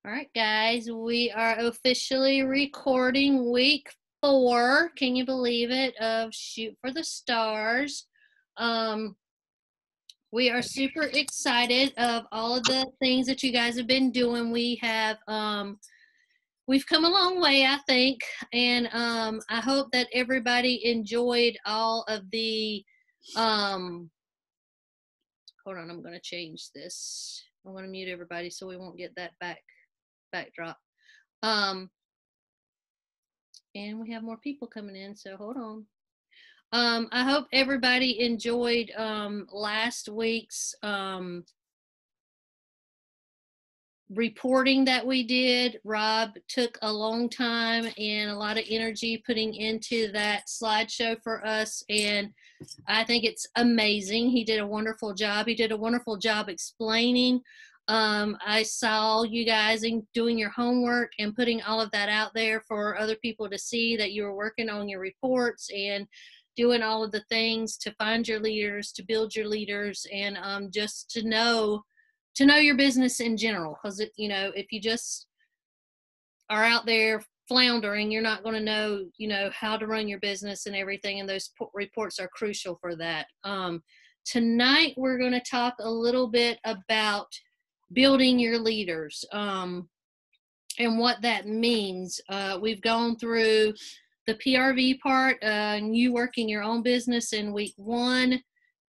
All right, guys, we are officially recording week 4. Can you believe it? Of Shoot for the Stars. We are super excited of all of the things that you guys have been doing. We've come a long way, I think, and I hope that everybody enjoyed all of the. Hold on, I'm going to change this. I want to mute everybody so we won't get that backdrop. And we have more people coming in, so hold on. I hope everybody enjoyed last week's reporting that we did. Rob took a long time and a lot of energy putting into that slideshow for us, and I think it's amazing. He did a wonderful job. He did a wonderful job explaining. I saw you guys doing your homework and putting all of that out there for other people to see, that you were working on your reports and doing all of the things to find your leaders, to build your leaders, and just to know your business in general. Because, if you just are out there floundering, you're not going to know, how to run your business and everything. And those reports are crucial for that. Tonight, we're going to talk a little bit about building your leaders and what that means. We've gone through the PRV part, you working your own business in week 1,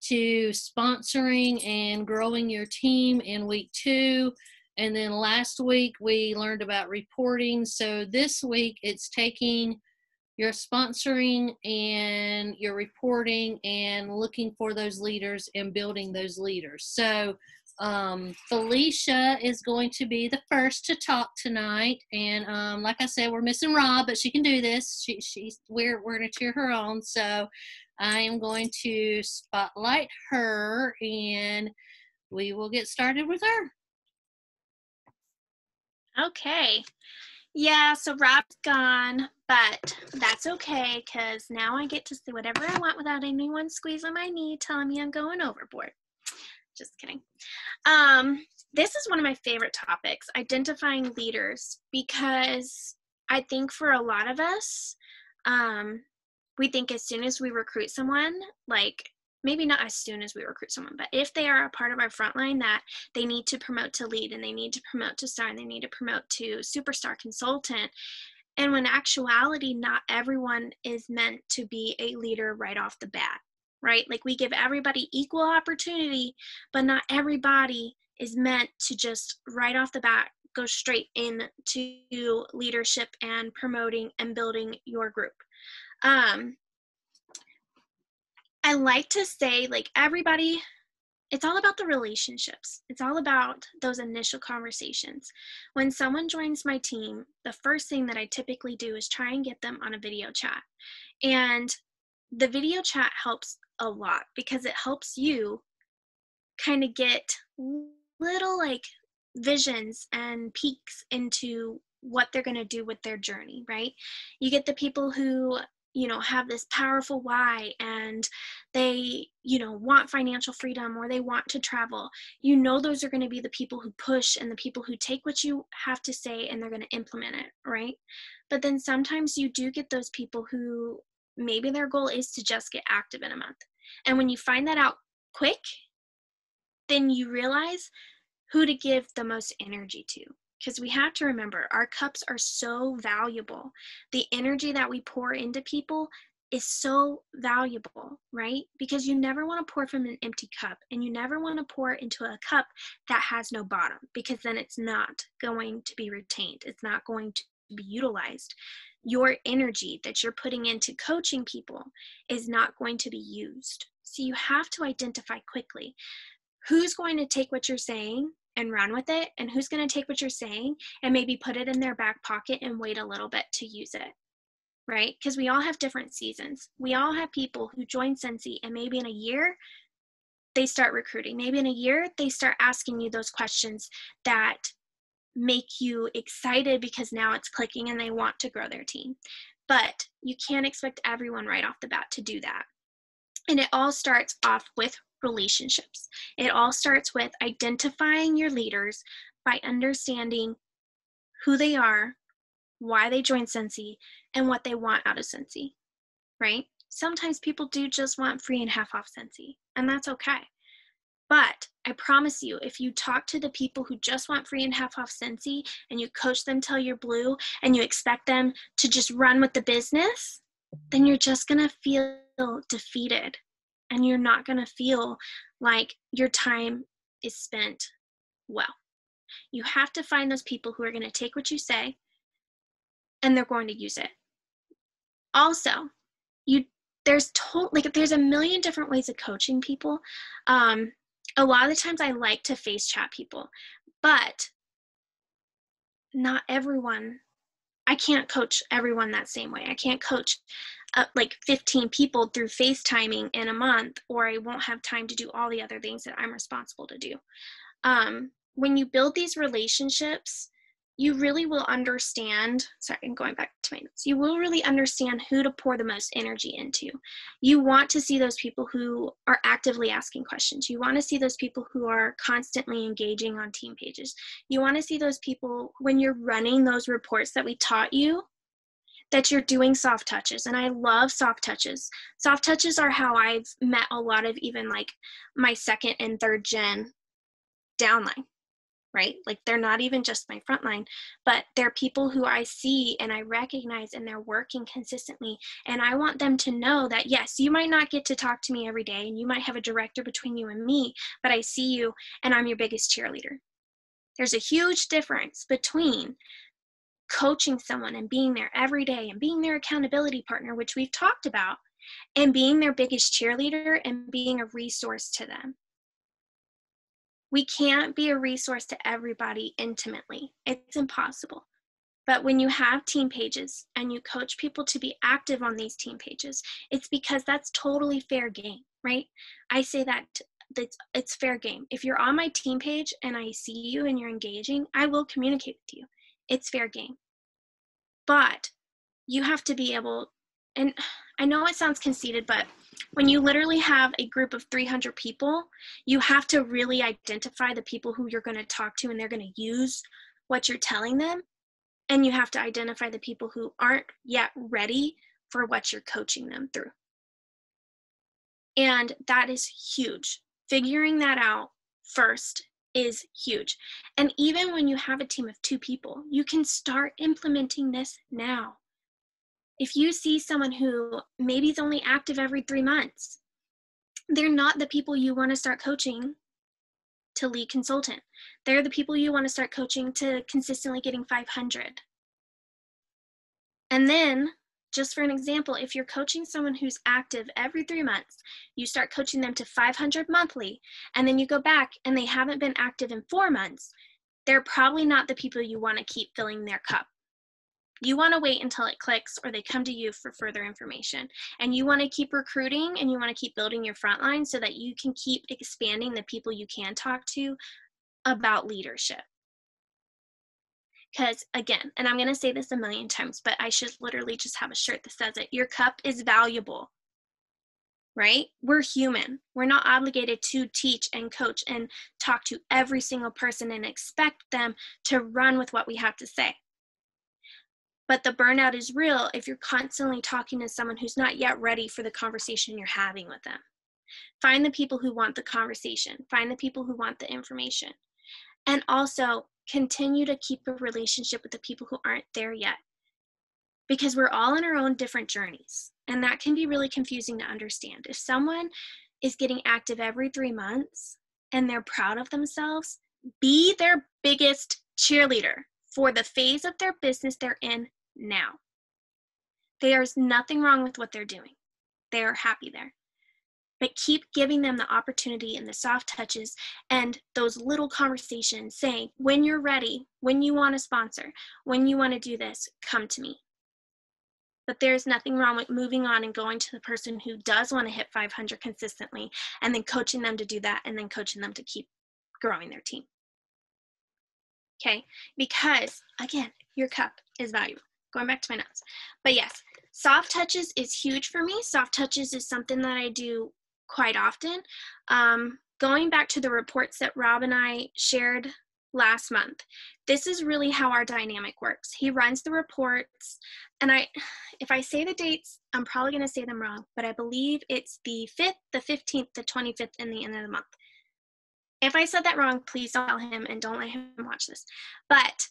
to sponsoring and growing your team in week 2. And then last week we learned about reporting. So this week it's taking your sponsoring and your reporting and looking for those leaders and building those leaders. So Felicia is going to be the first to talk tonight, and like I said, we're missing Rob, but she can do this. We're going to cheer her on. So I am going to spotlight her, and we will get started with her. Okay. Yeah, so Rob's gone, but that's okay, because now I get to say whatever I want without anyone squeezing my knee telling me I'm going overboard. Just kidding. This is one of my favorite topics, identifying leaders, because I think for a lot of us, we think as soon as we recruit someone, like maybe not as soon as we recruit someone, but if they are a part of our frontline, that they need to promote to lead, and they need to promote to star, and they need to promote to superstar consultant. And when in actuality, not everyone is meant to be a leader right off the bat. Right? Like, we give everybody equal opportunity, but not everybody is meant to just right off the bat go straight into leadership and promoting and building your group. I like to say, like, everybody, it's all about the relationships. It's all about those initial conversations. When someone joins my team, the first thing that I typically do is try and get them on a video chat. And the video chat helps a lot, because it helps you kind of get little visions and peeks into what they're going to do with their journey, right? You get the people who, have this powerful why, and they, want financial freedom, or they want to travel. Those are going to be the people who push, and the people who take what you have to say and they're going to implement it, right? But then sometimes you do get those people who maybe their goal is to just get active in a month. And when you find that out quick, then you realize who to give the most energy to. Because we have to remember, our cups are so valuable. The energy that we pour into people is so valuable, right? Because you never want to pour from an empty cup, and you never want to pour into a cup that has no bottom, because then it's not going to be retained. It's not going to be utilized. Your energy that you're putting into coaching people is not going to be used. So you have to identify quickly who's going to take what you're saying and run with it, and who's going to take what you're saying and maybe put it in their back pocket and wait a little bit to use it, right? Because we all have different seasons. We all have people who join Scentsy, and maybe in a year, they start recruiting. Maybe in a year, they start asking you those questions that make you excited, because now it's clicking and they want to grow their team. But you can't expect everyone right off the bat to do that. And it all starts off with relationships. It all starts with identifying your leaders by understanding who they are, why they joined Scentsy, and what they want out of Scentsy, right? Sometimes people do just want free and half off Scentsy, and that's okay. But I promise you, if you talk to the people who just want free and half off Scentsy and you coach them till you're blue and you expect them to just run with the business, then you're just going to feel defeated and you're not going to feel like your time is spent well. You have to find those people who are going to take what you say and they're going to use it. Also, there's a million different ways of coaching people. A lot of the times I like to face chat people, but not everyone. I can't coach everyone that same way. I can't coach like 15 people through FaceTiming in a month, or I won't have time to do all the other things that I'm responsible to do. When you build these relationships, you really will understand, sorry, I'm going back to my notes. You will really understand who to pour the most energy into. You want to see those people who are actively asking questions. You want to see those people who are constantly engaging on team pages. You want to see those people when you're running those reports that we taught you, that you're doing soft touches. And I love soft touches. Soft touches are how I've met a lot of even like my second and third gen downline. Right? Like they're not even just my frontline, but they're people who I see and I recognize and they're working consistently. And I want them to know that, yes, you might not get to talk to me every day and you might have a director between you and me, but I see you and I'm your biggest cheerleader. There's a huge difference between coaching someone and being there every day and being their accountability partner, which we've talked about, and being their biggest cheerleader and being a resource to them. We can't be a resource to everybody intimately. It's impossible. But when you have team pages and you coach people to be active on these team pages, it's because that's totally fair game, right? I say that it's fair game. If you're on my team page and I see you and you're engaging, I will communicate with you. It's fair game. But you have to be able, and I know it sounds conceited, but when you literally have a group of 300 people, you have to really identify the people who you're going to talk to and they're going to use what you're telling them. And you have to identify the people who aren't yet ready for what you're coaching them through. And that is huge. Figuring that out first is huge. And even when you have a team of 2 people, you can start implementing this now. If you see someone who maybe is only active every 3 months, they're not the people you want to start coaching to lead consultant. They're the people you want to start coaching to consistently getting 500. And then, just for an example, if you're coaching someone who's active every 3 months, you start coaching them to 500 monthly, and then you go back and they haven't been active in 4 months, they're probably not the people you want to keep filling their cup. You want to wait until it clicks or they come to you for further information. And you want to keep recruiting and you want to keep building your front line so that you can keep expanding the people you can talk to about leadership. Because again, and I'm going to say this a million times, but I should literally just have a shirt that says it. Your cup is valuable, right? We're human. We're not obligated to teach and coach and talk to every single person and expect them to run with what we have to say. But the burnout is real if you're constantly talking to someone who's not yet ready for the conversation you're having with them. Find the people who want the conversation. Find the people who want the information. And also continue to keep a relationship with the people who aren't there yet. Because we're all on our own different journeys. And that can be really confusing to understand. If someone is getting active every 3 months and they're proud of themselves, be their biggest cheerleader for the phase of their business they're in now. There's nothing wrong with what they're doing. They are happy there. But keep giving them the opportunity and the soft touches and those little conversations saying, when you're ready, when you want to sponsor, when you want to do this, come to me. But there's nothing wrong with moving on and going to the person who does want to hit 500 consistently and then coaching them to do that and then coaching them to keep growing their team. Okay? Because, again, your cup is valuable. Going back to my notes. But yes, soft touches is huge for me. Soft touches is something that I do quite often. Going back to the reports that Rob and I shared last month, this is really how our dynamic works. He runs the reports, and if I say the dates, I'm probably going to say them wrong, but I believe it's the 5th, the 15th, the 25th, and the end of the month. If I said that wrong, please don't tell him and don't let him watch this. But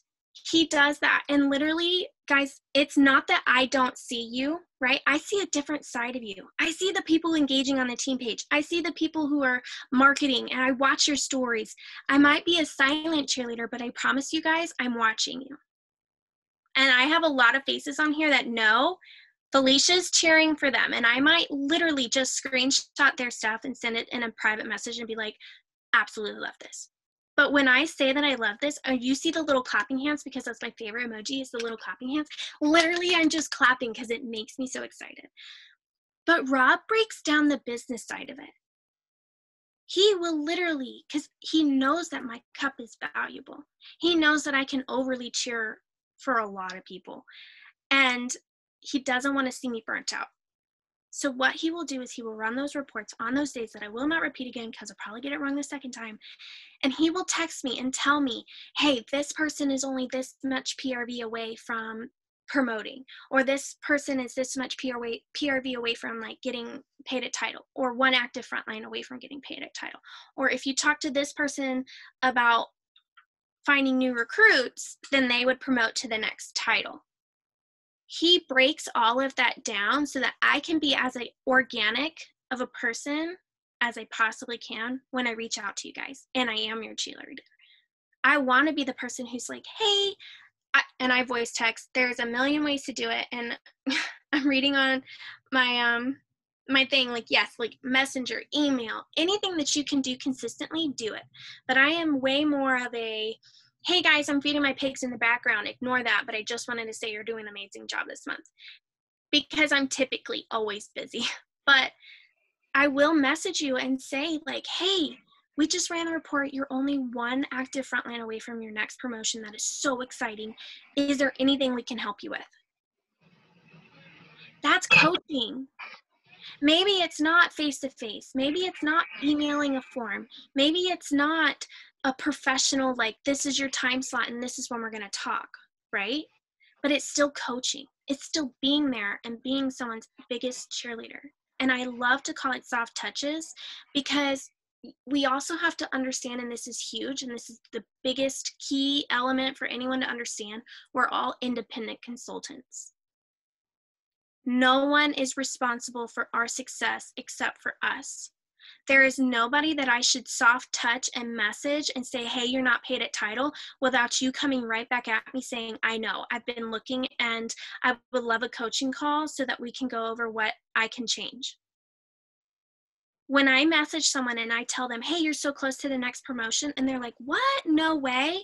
he does that. And literally, guys, it's not that I don't see you, right? I see a different side of you. I see the people engaging on the team page. I see the people who are marketing, and I watch your stories. I might be a silent cheerleader, but I promise you guys, I'm watching you. And I have a lot of faces on here that know Felicia's cheering for them. And I might literally just screenshot their stuff and send it in a private message and be like, absolutely love this. But when I say that I love this, you see the little clapping hands, because that's my favorite emoji, is the little clapping hands. Literally, I'm just clapping because it makes me so excited. But Rob breaks down the business side of it. He will literally, because he knows that my cup is valuable. He knows that I can overly cheer for a lot of people. And he doesn't want to see me burnt out. So what he will do is he will run those reports on those days that I will not repeat again, because I'll probably get it wrong the second time. And he will text me and tell me, hey, this person is only this much PRV away from promoting, or this person is this much PRV away from like getting paid at title, or one active frontline away from getting paid at title. Or if you talk to this person about finding new recruits, then they would promote to the next title. He breaks all of that down so that I can be as organic of a person as I possibly can when I reach out to you guys. And I am your cheerleader. I want to be the person who's like, hey, and I voice text. There's a million ways to do it. And I'm reading on my thing, like, yes, like messenger, email, anything that you can do consistently, do it. But I am way more of a, hey guys, I'm feeding my pigs in the background. Ignore that, but I just wanted to say you're doing an amazing job this month, because I'm typically always busy. But I will message you and say like, hey, we just ran a report. You're only one active frontline away from your next promotion. That is so exciting. Is there anything we can help you with? That's coaching. Maybe it's not face-to-face. Maybe it's not emailing a form. Maybe it's not a professional, like, this is your time slot and this is when we're going to talk, right? But it's still coaching. It's still being there and being someone's biggest cheerleader. And I love to call it soft touches, because we also have to understand, and this is huge, and this is the biggest key element for anyone to understand, we're all independent consultants. No one is responsible for our success except for us. There is nobody that I should soft touch and message and say, hey, you're not paid at title, without you coming right back at me saying, I know, I've been looking and I would love a coaching call so that we can go over what I can change. When I message someone and I tell them, hey, you're so close to the next promotion, and they're like, what? No way.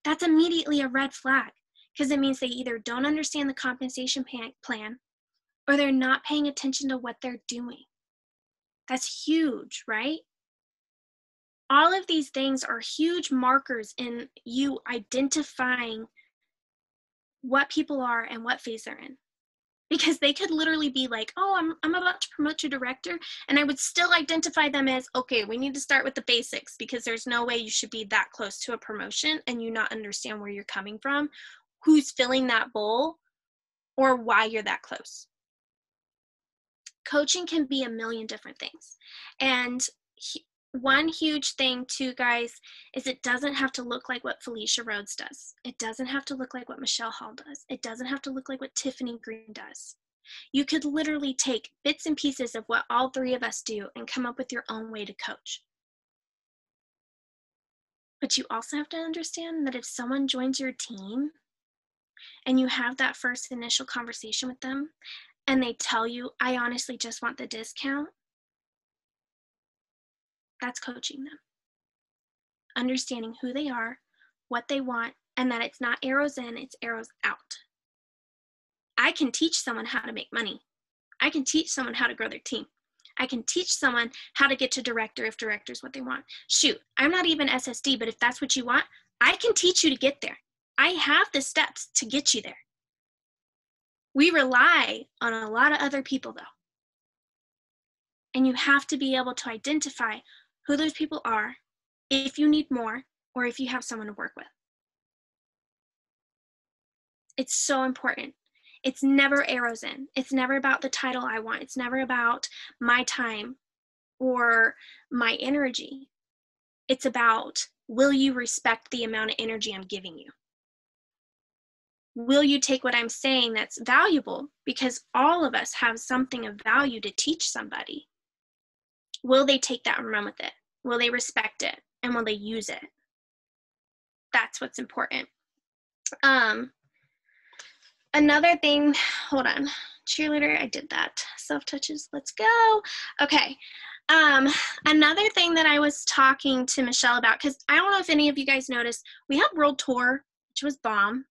That's immediately a red flag, because it means they either don't understand the compensation plan, or they're not paying attention to what they're doing. That's huge, right? All of these things are huge markers in you identifying what people are and what phase they're in. Because they could literally be like, oh, I'm about to promote to director, and I would still identify them as, okay, we need to start with the basics, because there's no way you should be that close to a promotion and you not understand where you're coming from, who's filling that bowl, or why you're that close. Coaching can be a million different things. And one huge thing too, guys, is it doesn't have to look like what Felicia Rhodes does. It doesn't have to look like what Michelle Hall does. It doesn't have to look like what Tiffany Green does. You could literally take bits and pieces of what all three of us do and come up with your own way to coach. But you also have to understand that if someone joins your team and you have that first initial conversation with them, and they tell you, I honestly just want the discount, that's coaching them. Understanding who they are, what they want, and that it's not arrows in, it's arrows out. I can teach someone how to make money. I can teach someone how to grow their team. I can teach someone how to get to director if director is what they want. Shoot, I'm not even SSD, but if that's what you want, I can teach you to get there. I have the steps to get you there. We rely on a lot of other people, though. And you have to be able to identify who those people are, if you need more, or if you have someone to work with. It's so important. It's never arrows in. It's never about the title I want. It's never about my time or my energy. It's about, will you respect the amount of energy I'm giving you? Will you take what I'm saying that's valuable? Because all of us have something of value to teach somebody. Will they take that and run with it? Will they respect it? And will they use it? That's what's important. Another thing, hold on. Cheerleader, I did that. Self-touches, let's go. Okay. Another thing that I was talking to Michelle about, because I don't know if any of you guys noticed, we had World Tour, which was bomb.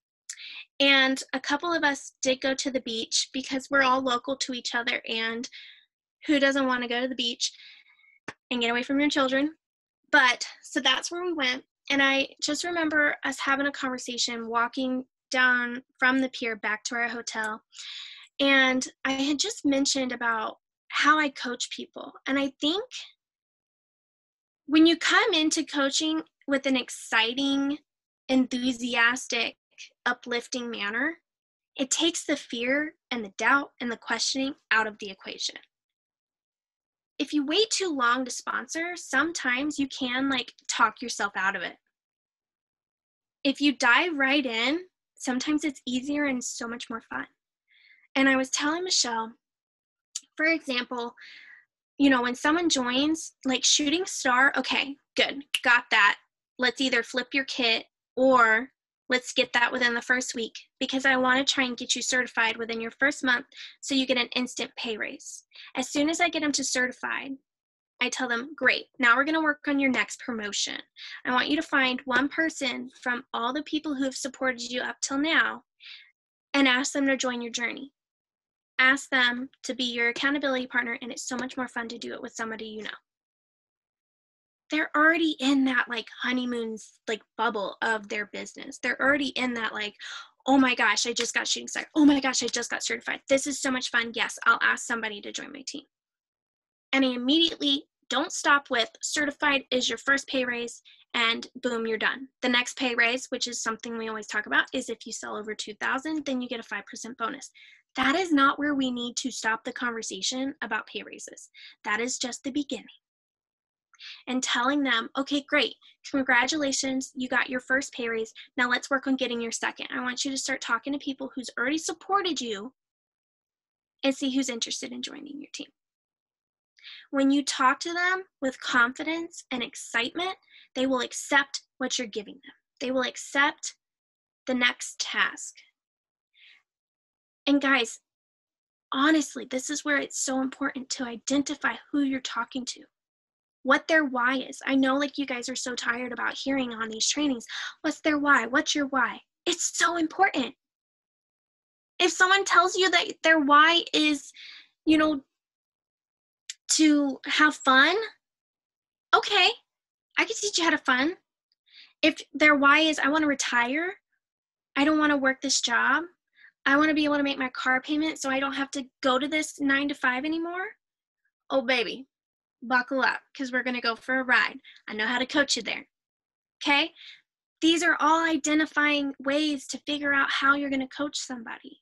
And a couple of us did go to the beach because we're all local to each other, and who doesn't want to go to the beach and get away from your children? But so that's where we went. And I just remember us having a conversation walking down from the pier back to our hotel. And I had just mentioned about how I coach people. And I think when you come into coaching with an exciting, enthusiastic, uplifting manner, it takes the fear and the doubt and the questioning out of the equation. If you wait too long to sponsor, sometimes you can talk yourself out of it. If you dive right in, sometimes it's easier and so much more fun. And I was telling Michelle, for example, when someone joins, Shooting Star, okay, good, got that. Let's either flip your kit or let's get that within the first week, because I want to try and get you certified within your first month so you get an instant pay raise. As soon as I get them to certified, I tell them, great, now we're going to work on your next promotion. I want you to find one person from all the people who have supported you up till now and ask them to join your journey. Ask them to be your accountability partner, and it's so much more fun to do it with somebody you know. They're already in that honeymoon bubble of their business. They're already in that oh my gosh, I just got Shooting Star. Oh my gosh, I just got certified. This is so much fun. Yes, I'll ask somebody to join my team. And I immediately don't stop with certified is your first pay raise, and boom, you're done. The next pay raise, which is something we always talk about, is if you sell over 2,000, then you get a 5% bonus. That is not where we need to stop the conversation about pay raises. That is just the beginning. And telling them, okay, great, congratulations, you got your first pay raise. Now let's work on getting your second. I want you to start talking to people who's already supported you and see who's interested in joining your team. When you talk to them with confidence and excitement, they will accept what you're giving them. They will accept the next task. And guys, honestly, this is where it's so important to identify who you're talking to, what their why is. I know you guys are so tired about hearing on these trainings, what's their why? What's your why? It's so important. If someone tells you that their why is, to have fun, okay, I can teach you how to have fun. If their why is, I want to retire, I don't want to work this job, I want to be able to make my car payment so I don't have to go to this 9 to 5 anymore, oh baby, buckle up, because we're going to go for a ride. I know how to coach you there. Okay? These are all identifying ways to figure out how you're going to coach somebody.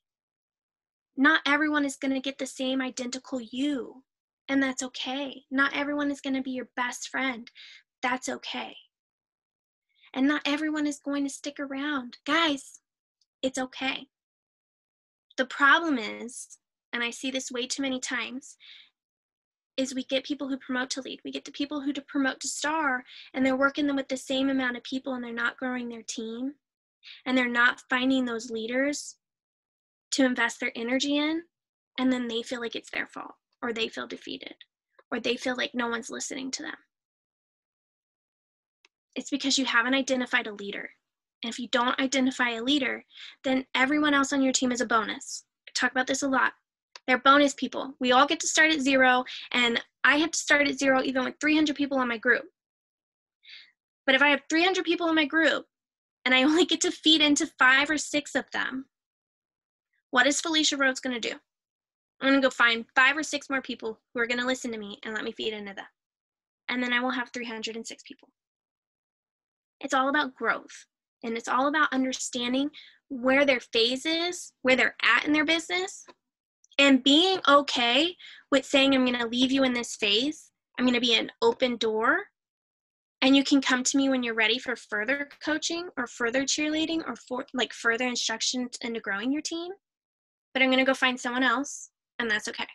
Not everyone is going to get the same identical you, and that's okay. Not everyone is going to be your best friend. That's okay. And not everyone is going to stick around. Guys, it's okay. The problem is, and I see this way too many times, is we get people who promote to lead. We get the people who to promote to star, and they're working them with the same amount of people, and they're not growing their team, and they're not finding those leaders to invest their energy in, and then they feel like it's their fault, or they feel defeated, or they feel like no one's listening to them. It's because you haven't identified a leader. And if you don't identify a leader, then everyone else on your team is a bonus. I talk about this a lot. They're bonus people. We all get to start at 0, and I have to start at 0 even with 300 people in my group. But if I have 300 people in my group, and I only get to feed into 5 or 6 of them, what is Felicia Rhodes going to do? I'm going to go find 5 or 6 more people who are going to listen to me and let me feed into them. And then I will have 306 people. It's all about growth. And it's all about understanding where their phase is, where they're at in their business, and being okay with saying, I'm going to leave you in this phase. I'm going to be an open door. And you can come to me when you're ready for further coaching or further cheerleading or for like further instruction into growing your team. But I'm going to go find someone else, and that's okay.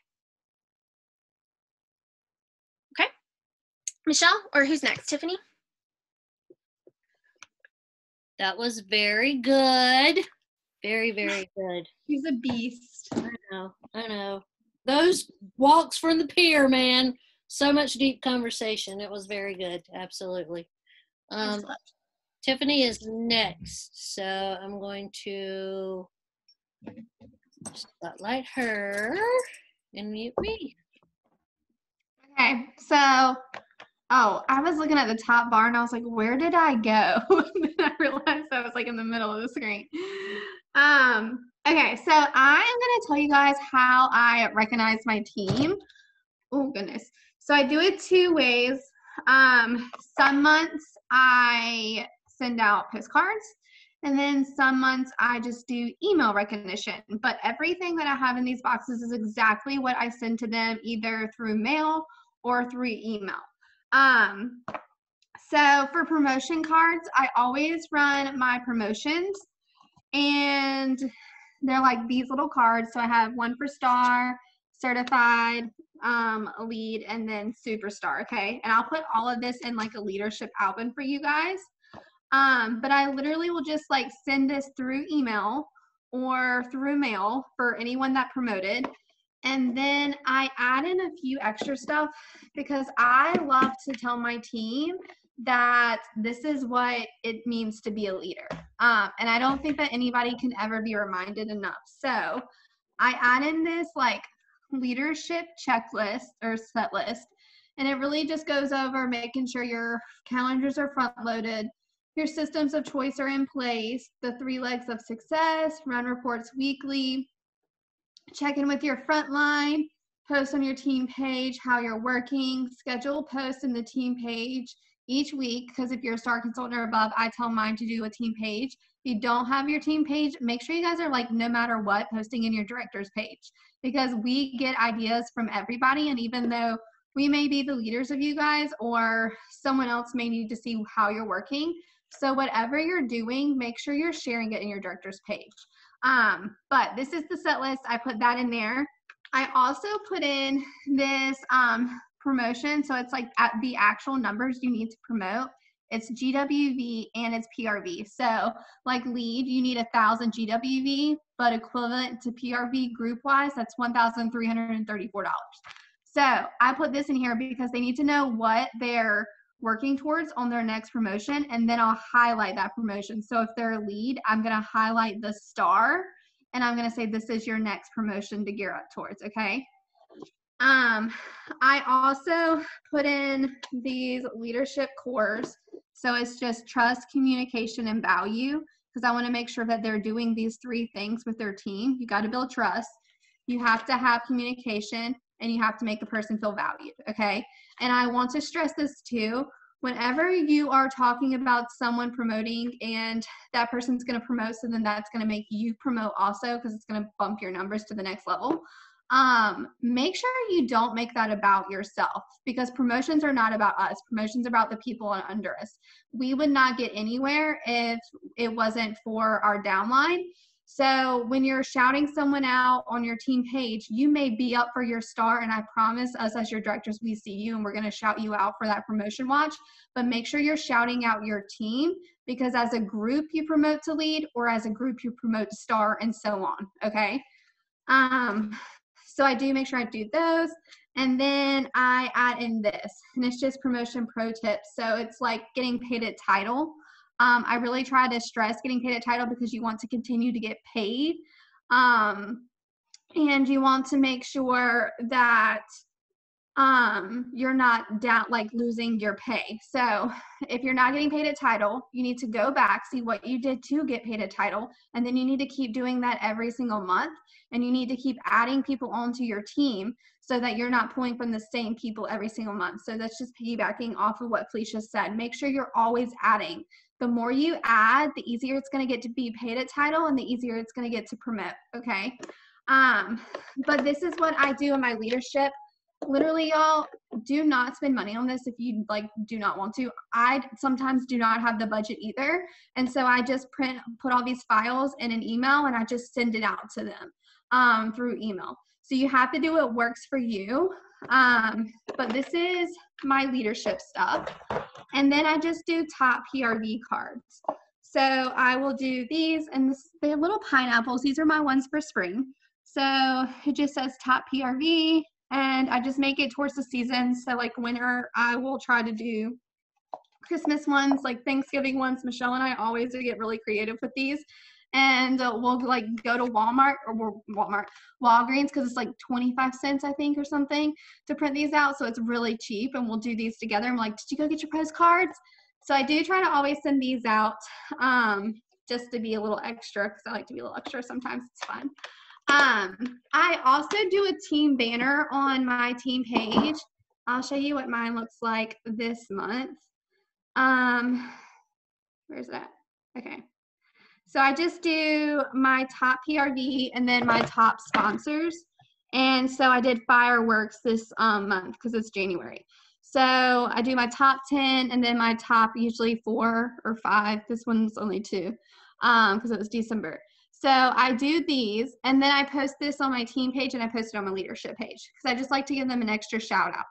Okay? Michelle, or who's next? Tiffany? That was very good. Very, very good. She's a beast. I know. Those walks from the pier, man. So much deep conversation. It was very good. Absolutely. Tiffany is next. So I'm going to spotlight her and mute me. Okay, so, I was looking at the top bar and I was like, where did I go? And then I realized I was like in the middle of the screen. Okay, so I am going to tell you guys how I recognize my team. Oh, goodness. So I do it 2 ways. Some months I send out postcards, and then some months I just do email recognition. But everything that I have in these boxes is exactly what I send to them, either through mail or through email. So for promotion cards, I always run my promotions, and they're like these little cards. So I have one for star, certified, lead, and then superstar. Okay. And I'll put all of this in like a leadership album for you guys. But I literally will just like send this through email or through mail for anyone that promoted. And then I add in a few extra stuff because I love to tell my team that this is what it means to be a leader. And I don't think that anybody can ever be reminded enough. So I add in this like leadership checklist or set list, and it really just goes over making sure your calendars are front loaded, your systems of choice are in place, the 3 legs of success, run reports weekly, check in with your front line, post on your team page how you're working, schedule posts in the team page each week, because if you're a star consultant or above, I tell mine to do a team page. If you don't have your team page, make sure you guys are like, no matter what, posting in your director's page, because we get ideas from everybody. And even though we may be the leaders of you guys, or someone else may need to see how you're working, so whatever you're doing, make sure you're sharing it in your director's page. But this is the set list. I put that in there. I also put in this promotion. So it's like at the actual numbers you need to promote. It's GWV and it's PRV. So like lead, you need 1,000 GWV, but equivalent to PRV group wise, that's $1,334. So I put this in here because they need to know what they're working towards on their next promotion, and then I'll highlight that promotion. So if they're a lead, I'm going to highlight the star, and I'm going to say this is your next promotion to gear up towards, okay? I also put in these leadership cores. So it's just trust, communication, and value, because I want to make sure that they're doing these 3 things with their team. You got to build trust, you have to have communication, and you have to make the person feel valued, okay? And I want to stress this too. Whenever you are talking about someone promoting and that person's going to promote, so then that's going to make you promote also, because it's going to bump your numbers to the next level. Make sure you don't make that about yourself, because promotions are not about us. Promotions are about the people under us. We would not get anywhere if it wasn't for our downline. So when you're shouting someone out on your team page, you may be up for your star, and I promise us as your directors, we see you and we're going to shout you out for that promotion watch. But make sure you're shouting out your team, because as a group you promote to lead, or as a group you promote to star, and so on, okay? So I do make sure I do those. And then I add in this, and it's just promotion pro tips. So it's like getting paid at title. I really try to stress getting paid at title, because you want to continue to get paid. And you want to make sure that you're not down, like losing your pay. So if you're not getting paid at title, you need to go back, see what you did to get paid at title, and then you need to keep doing that every single month. And you need to keep adding people onto your team so that you're not pulling from the same people every single month. So that's just piggybacking off of what Felicia said. Make sure you're always adding. The more you add, the easier it's going to get to be paid at title, and the easier it's going to get to promote. Okay. But this is what I do in my leadership. Literally, y'all, do not spend money on this if you do not want to. I sometimes do not have the budget either, and so I just put all these files in an email and I just send it out to them through email. So you have to do what works for you. But this is my leadership stuff, and then I just do top PRV cards. So I will do these, and they're little pineapples. These are my ones for spring. So it just says top PRV. And I just make it towards the season. So like winter, I will try to do Christmas ones, like Thanksgiving ones. Michelle and I always get really creative with these. And we'll like go to Walgreens, because it's like 25 cents, I think, or something to print these out. So it's really cheap, and we'll do these together. I'm like, did you go get your postcards? So I do try to always send these out just to be a little extra, because I like to be a little extra sometimes. It's fun. I also do a team banner on my team page. I'll show you what mine looks like this month. Where's that? Okay. So I just do my top PRV and then my top sponsors. And so I did fireworks this month because it's January. So I do my top 10 and then my top usually 4 or 5. This one's only 2 because it was December. So I do these, and then I post this on my team page, and I post it on my leadership page because I just like to give them an extra shout out.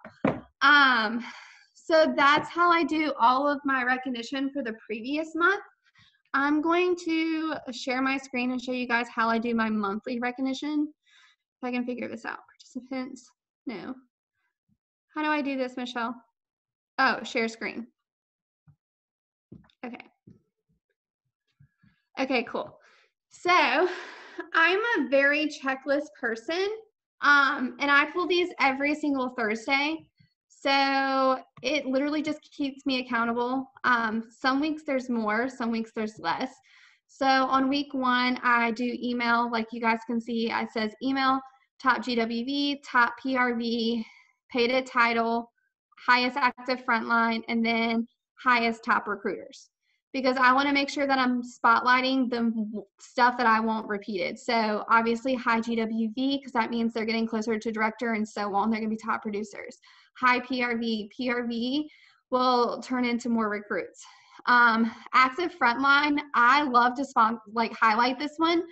So that's how I do all of my recognition for the previous month. I'm going to share my screen and show you guys how I do my monthly recognition. If I can figure this out. Participants, no. How do I do this, Michelle? Oh, share screen. Okay. Okay, cool. So I'm a very checklist person, and I pull these every single Thursday. So it literally just keeps me accountable. Some weeks there's more, some weeks there's less. So on week 1, I do email, like you guys can see, it says email, top GWV, top PRV, paid at title, highest active frontline, and then highest top recruiters. Because I want to make sure that I'm spotlighting the stuff that I want repeated. So obviously high GWV, because that means they're getting closer to director and so on. They're going to be top producers. High PRV. PRV will turn into more recruits. Active frontline, I love to highlight this one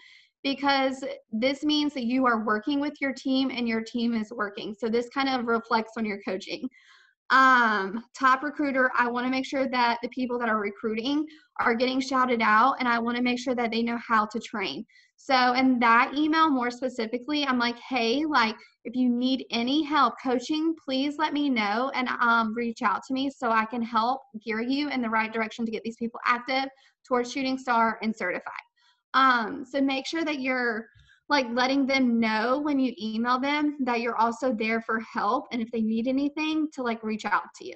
because this means that you are working with your team and your team is working. So this kind of reflects on your coaching. Top recruiter, I want to make sure that the people that are recruiting are getting shouted out, and I want to make sure that they know how to train. So in that email, more specifically, I'm like, hey, if you need any help coaching, please let me know and reach out to me so I can help gear you in the right direction to get these people active towards Shooting Star and certified. So make sure that you're letting them know when you email them that you're also there for help, and if they need anything to reach out to you.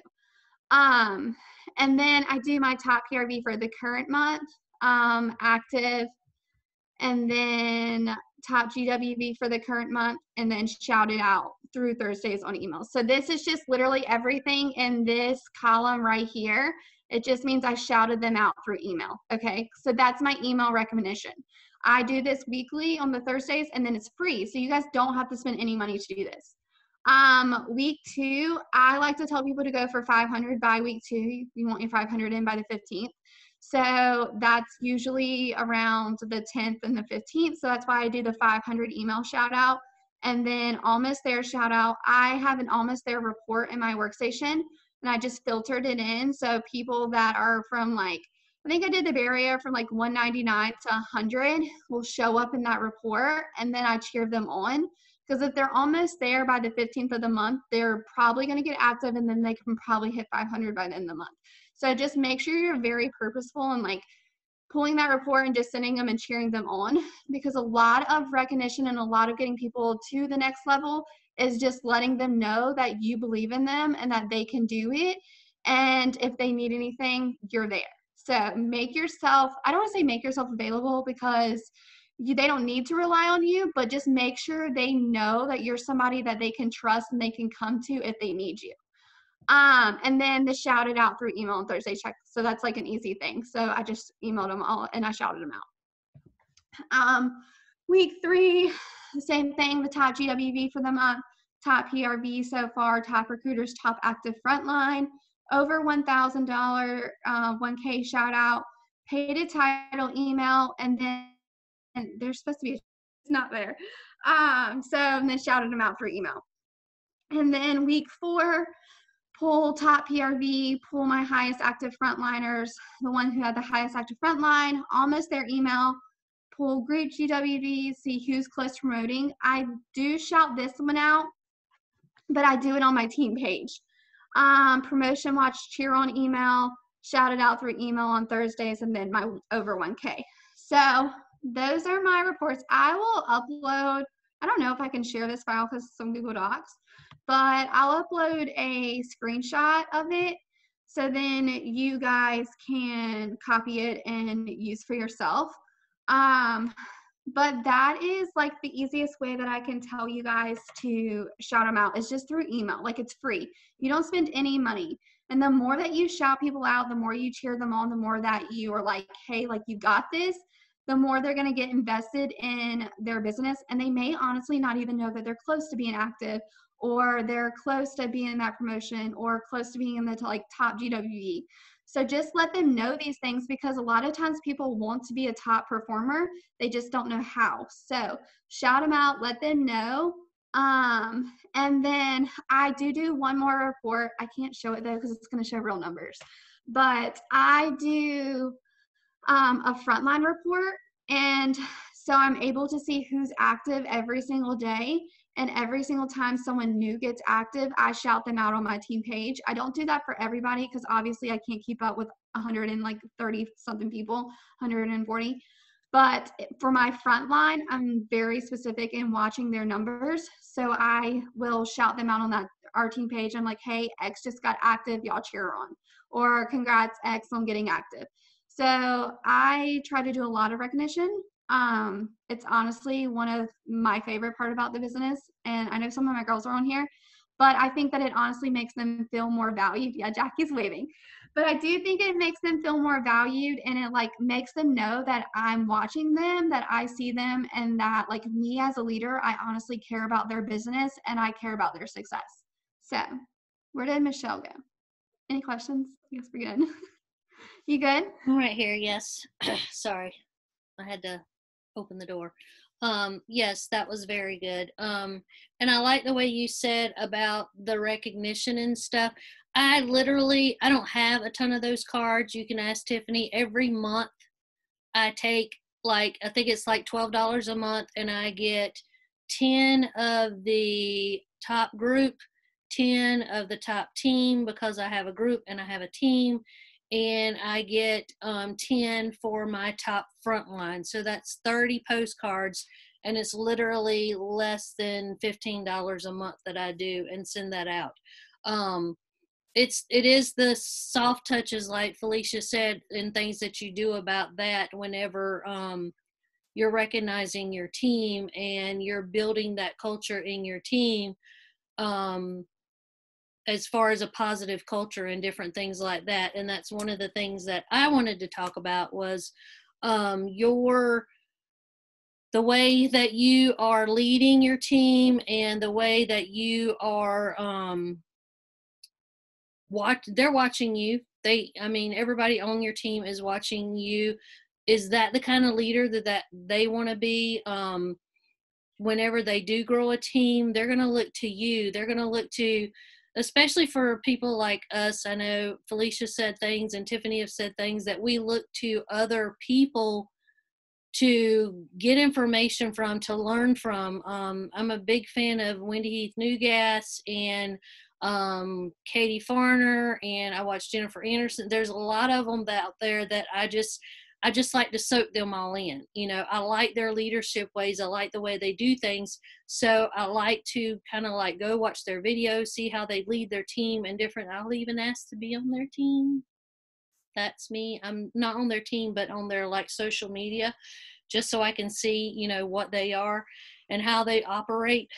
And then I do my top PRV for the current month, active, and then top GWV for the current month, and then shout it out through Thursdays on email. So this is just literally everything in this column right here. It just means I shouted them out through email. Okay, so that's my email recognition. I do this weekly on the Thursdays, and then it's free. So you guys don't have to spend any money to do this. Week 2, I like to tell people to go for 500 by week 2. You want your 500 in by the 15th. So that's usually around the 10th and the 15th. So that's why I do the 500 email shout out. And then Almost There shout out. I have an Almost There report in my workstation, and I just filtered it in. So people that are from I think I did the barrier from 199 to 100 will show up in that report, and then I cheer them on. Because if they're almost there by the 15th of the month, they're probably going to get active, and then they can probably hit 500 by the end of the month. So just make sure you're very purposeful and pulling that report and just sending them and cheering them on, because a lot of recognition and a lot of getting people to the next level is just letting them know that you believe in them and that they can do it. And if they need anything, you're there. So make yourself, I don't want to say make yourself available because they don't need to rely on you, but just make sure they know that you're somebody that they can trust and they can come to if they need you. And then the shout it out through email and Thursday check. So that's like an easy thing. So I just emailed them all and I shouted them out. Week 3, the same thing, the top GWV for the month, top PRV so far, top recruiters, top active frontline, over $1,000, 1K shout out, paid a title email, and then there's supposed to be, it's not there. And then shouted them out through email. And then week 4, pull top PRV, pull my highest active frontliners, the one who had the highest active frontline, almost their email, pull group GWV, see who's close to promoting. I do shout this one out, but I do it on my team page. Promotion watch, cheer on email, shout it out through email on Thursdays, and then my over 1K. So those are my reports. I will upload, I don't know if I can share this file because it's some Google Docs, but I'll upload a screenshot of it so then you guys can copy it and use for yourself. But that is like the easiest way that I can tell you guys to shout them out is just through email. Like it's free. You don't spend any money. And the more that you shout people out, the more you cheer them on, the more that you are like, hey, like you got this, the more they're going to get invested in their business. And they may honestly not even know that they're close to being active or they're close to being in that promotion or close to being in the like top GWE. So just let them know these things because a lot of times people want to be a top performer. They just don't know how. So shout them out, let them know. And then I do one more report. I can't show it though because it's going to show real numbers. But I do a frontline report. And so I'm able to see who's active every single day. And every single time someone new gets active, I shout them out on my team page. I don't do that for everybody because obviously I can't keep up with 130 something people, 140. But for my front line, I'm very specific in watching their numbers. So I will shout them out on our team page. I'm like, hey, X just got active, y'all cheer her on. Or congrats, X on getting active. So I try to do a lot of recognition. It's honestly one of my favorite part about the business. And I know some of my girls are on here, but I think that it honestly makes them feel more valued. Yeah, Jackie's waving. But I do think it makes them feel more valued and it like makes them know that I'm watching them, that I see them, and that like me as a leader, I honestly care about their business and I care about their success. So where did Michelle go? Any questions? I guess we're good. You good? I'm right here, yes. Sorry. I had to open the door. Yes, that was very good. And I like the way you said about the recognition and stuff. I don't have a ton of those cards. You can ask Tiffany. Every month I take I think it's like $12 a month and I get 10 of the top group, 10 of the top team because I have a group and I have a team. And I get 10 for my top frontline. So that's 30 postcards, and it's literally less than $15 a month that I do and send that out. It is the soft touches, like Felicia said, and things that you do about that whenever you're recognizing your team and you're building that culture in your team. As far as a positive culture and different things like that. And that's one of the things that I wanted to talk about was the way that you are leading your team and the way that you are, they're watching you. Everybody on your team is watching you. Is that the kind of leader that they want to be? Whenever they do grow a team, they're going to look to you. They're going to look to, especially for people like us. I know Felicia said things and Tiffany have said things that we look to other people to get information from, to learn from. I'm a big fan of Wendy Heath Newgas and Katie Farner, and I watch Jennifer Anderson. There's a lot of them out there that I just I just like to soak them all in. I like their leadership ways. I like the way they do things. So I like to kind of like go watch their videos, see how they lead their team and different. I'll even ask to be on their team. That's me. I'm not on their team, but on their like social media, just so I can see, what they are and how they operate.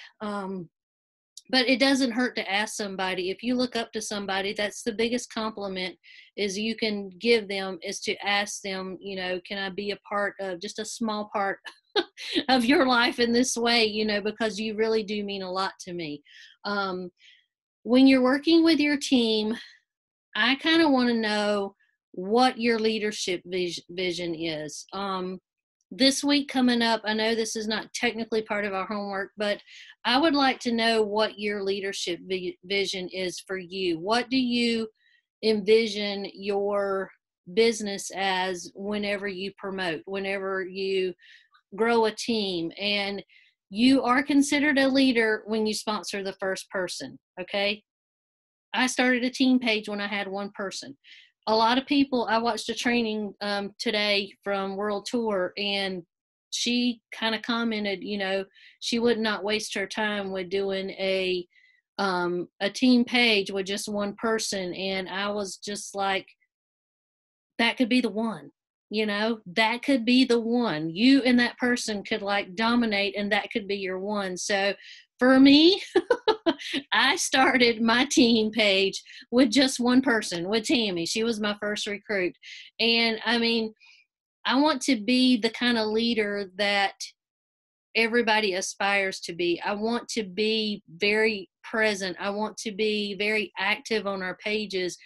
But it doesn't hurt to ask somebody. If you look up to somebody, that's the biggest compliment is you can give them, is to ask them, can I be a part of, just a small part of your life in this way, because you really do mean a lot to me. When you're working with your team, I kind of want to know what your leadership vision is. This week coming up, I know this is not technically part of our homework, but I would like to know what your leadership vision is for you. What do you envision your business as whenever you promote, whenever you grow a team? And you are considered a leader when you sponsor the first person, okay? I started a team page when I had one person. A lot of people, I watched a training today from World Tour, and she kind of commented, she would not waste her time with doing a team page with just one person. And I was just like, that could be the one, that could be the one. You and that person could like dominate, and that could be your one. So for me, I started my team page with just one person, with Tammy. She was my first recruit. And I mean, I want to be the kind of leader that everybody aspires to be. I want to be very present. I want to be very active on our pages.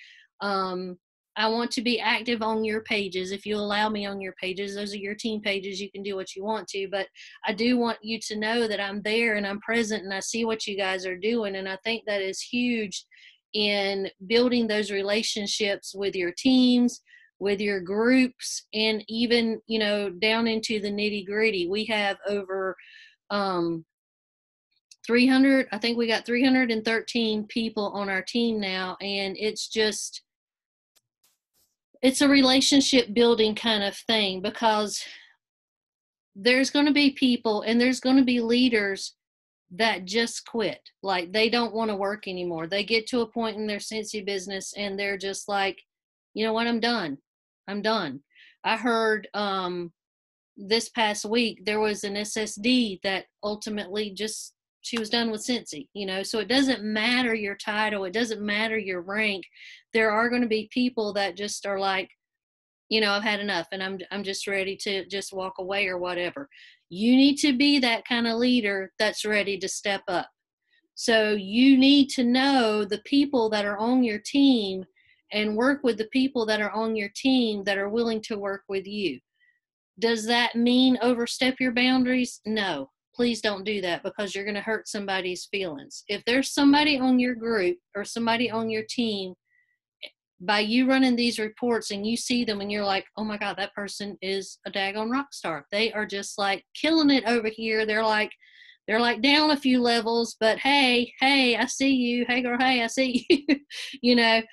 I want to be active on your pages. If you allow me on your pages, those are your team pages. You can do what you want to, but I do want you to know that I'm there and I'm present and I see what you guys are doing. And I think that is huge in building those relationships with your teams, with your groups, and even, down into the nitty gritty. We have over 300, I think we got 313 people on our team now. And it's a relationship building kind of thing, because there's going to be people and there's going to be leaders that just quit. Like they don't want to work anymore. They get to a point in their Cincy business and they're just like, you know what, I'm done. I heard this past week there was an SSD that ultimately she was done with Cincy, so it doesn't matter your title. It doesn't matter your rank. There are going to be people that just are like, I've had enough and I'm just ready to just walk away or whatever. You need to be that kind of leader that's ready to step up. So you need to know the people that are on your team and work with the people that are on your team that are willing to work with you. Does that mean overstep your boundaries? No. Please don't do that, because you're going to hurt somebody's feelings. If there's somebody on your group or somebody on your team, by you running these reports and you see them and you're like, oh my God, that person is a daggone rock star. They are just like killing it over here. They're like down a few levels, but hey, I see you. Hey girl, hey, I see you.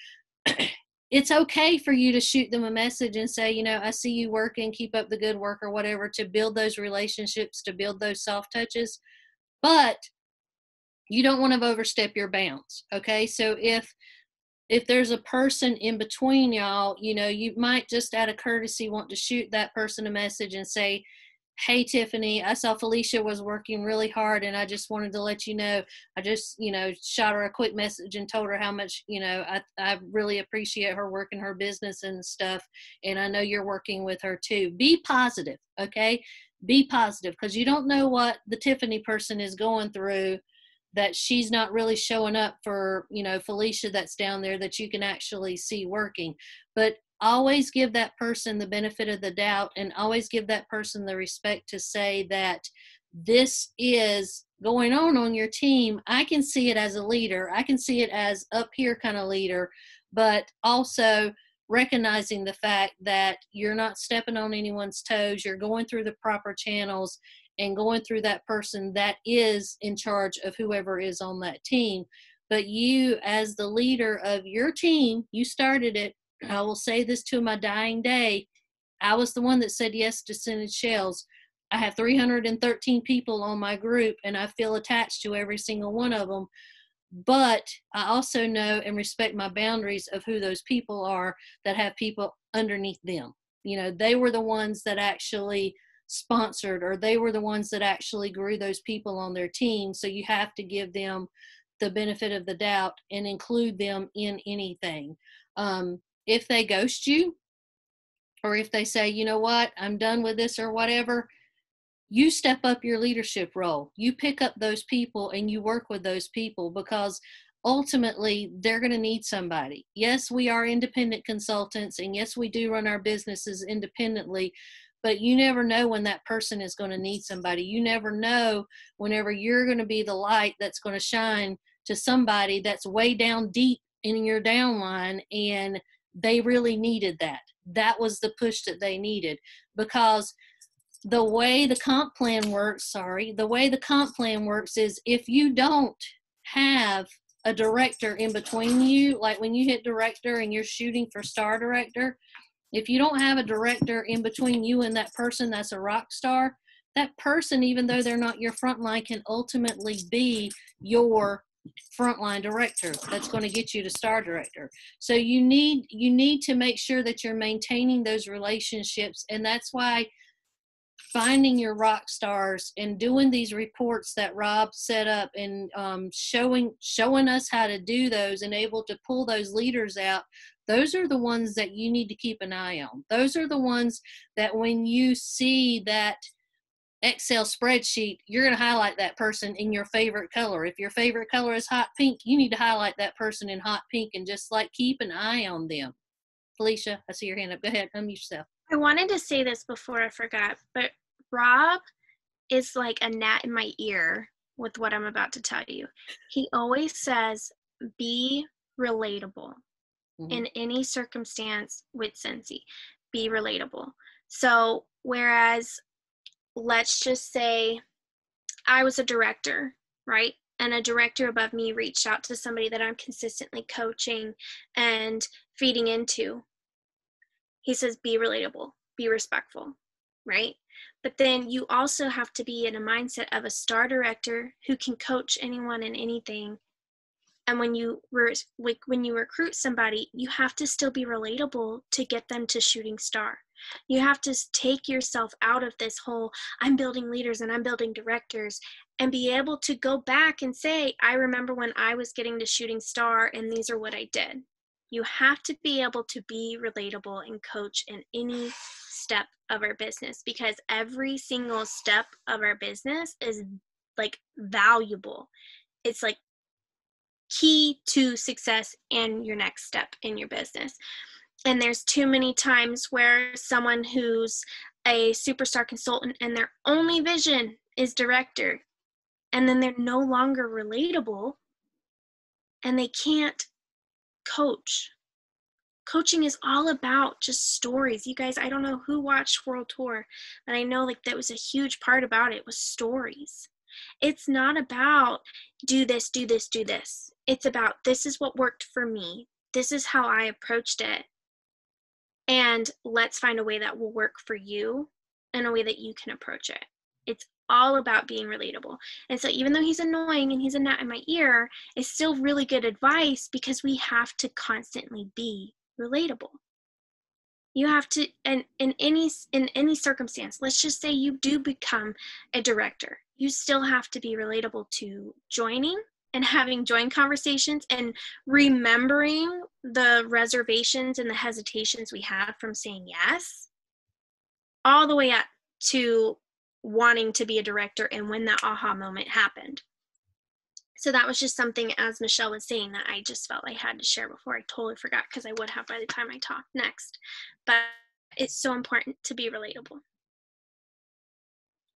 It's okay for you to shoot them a message and say, I see you working, keep up the good work or whatever, to build those relationships, to build those soft touches. But you don't want to overstep your bounds. Okay. So if there's a person in between y'all, you might just out of courtesy want to shoot that person a message and say, hey, Tiffany, I saw Felicia was working really hard and I just wanted to let you know, I just, shot her a quick message and told her how much, I really appreciate her working her business and stuff. And I know you're working with her too. Be positive. Okay. Be positive, because you don't know what the Tiffany person is going through, that she's not really showing up for, Felicia that's down there that you can actually see working. But always give that person the benefit of the doubt, and always give that person the respect to say that this is going on your team. I can see it as a leader. I can see it as up here kind of leader, but also recognizing the fact that you're not stepping on anyone's toes. You're going through the proper channels and going through that person that is in charge of whoever is on that team. But you, as the leader of your team, you started it. I will say this to my dying day. I was the one that said yes to scented shells. I have 313 people on my group, and I feel attached to every single one of them. But I also know and respect my boundaries of who those people are that have people underneath them. You know, they were the ones that actually sponsored, or they were the ones that actually grew those people on their team. So you have to give them the benefit of the doubt and include them in anything. If they ghost you, or if they say, you know what, I'm done with this or whatever, you step up your leadership role. You pick up those people and you work with those people, because ultimately they're going to need somebody. Yes, we are independent consultants, and yes, we do run our businesses independently, but you never know when that person is going to need somebody. You never know whenever you're going to be the light that's going to shine to somebody that's way down deep in your downline, and they really needed that. That was the push that they needed, because the way the comp plan works is, if you don't have a director in between you, like when you hit director and you're shooting for star director, if you don't have a director in between you and that person that's a rock star, that person, even though they're not your frontline, can ultimately be your frontline director that's going to get you to star director. So you need to make sure that you're maintaining those relationships, and that's why finding your rock stars and doing these reports that Rob set up, and showing us how to do those and able to pull those leaders out, those are the ones that you need to keep an eye on. Those are the ones that when you see that Excel spreadsheet, you're going to highlight that person in your favorite color. If your favorite color is hot pink, you need to highlight that person in hot pink and just like keep an eye on them. Felicia, I see your hand up. Go ahead, unmute yourself. I wanted to say this before I forgot, but Rob is like a gnat in my ear with what I'm about to tell you. He always says, be relatable in any circumstance with Scentsy. Be relatable. So whereas, let's just say I was a director, right? And a director above me reached out to somebody that I'm consistently coaching and feeding into. He says, be relatable, be respectful, right? But then you also have to be in a mindset of a star director who can coach anyone and anything. And when you recruit somebody, you have to still be relatable to get them to shooting star. You have to take yourself out of this whole, I'm building leaders and I'm building directors, and be able to go back and say, I remember when I was getting to shooting star and these are what I did. You have to be able to be relatable and coach in any step of our business, because every single step of our business is like valuable. It's like key to success and your next step in your business. And there's too many times where someone who's a superstar consultant and their only vision is director, and then they're no longer relatable and they can't coach. Coaching is all about just stories. You guys, I don't know who watched World Tour, but I know like that was a huge part about it was stories. It's not about do this, do this, do this. It's about this is what worked for me. This is how I approached it. And let's find a way that will work for you and a way that you can approach it. It's all about being relatable. And so even though he's annoying and he's a gnat in my ear, it's still really good advice, because we have to constantly be relatable. You have to, and in any circumstance, let's just say you do become a director, you still have to be relatable to joining and having joint conversations and remembering the reservations and the hesitations we have from saying yes, all the way up to wanting to be a director and when that aha moment happened. So that was just something, as Michelle was saying, that I just felt I had to share before. I totally forgot, because I would have by the time I talk next. But it's so important to be relatable.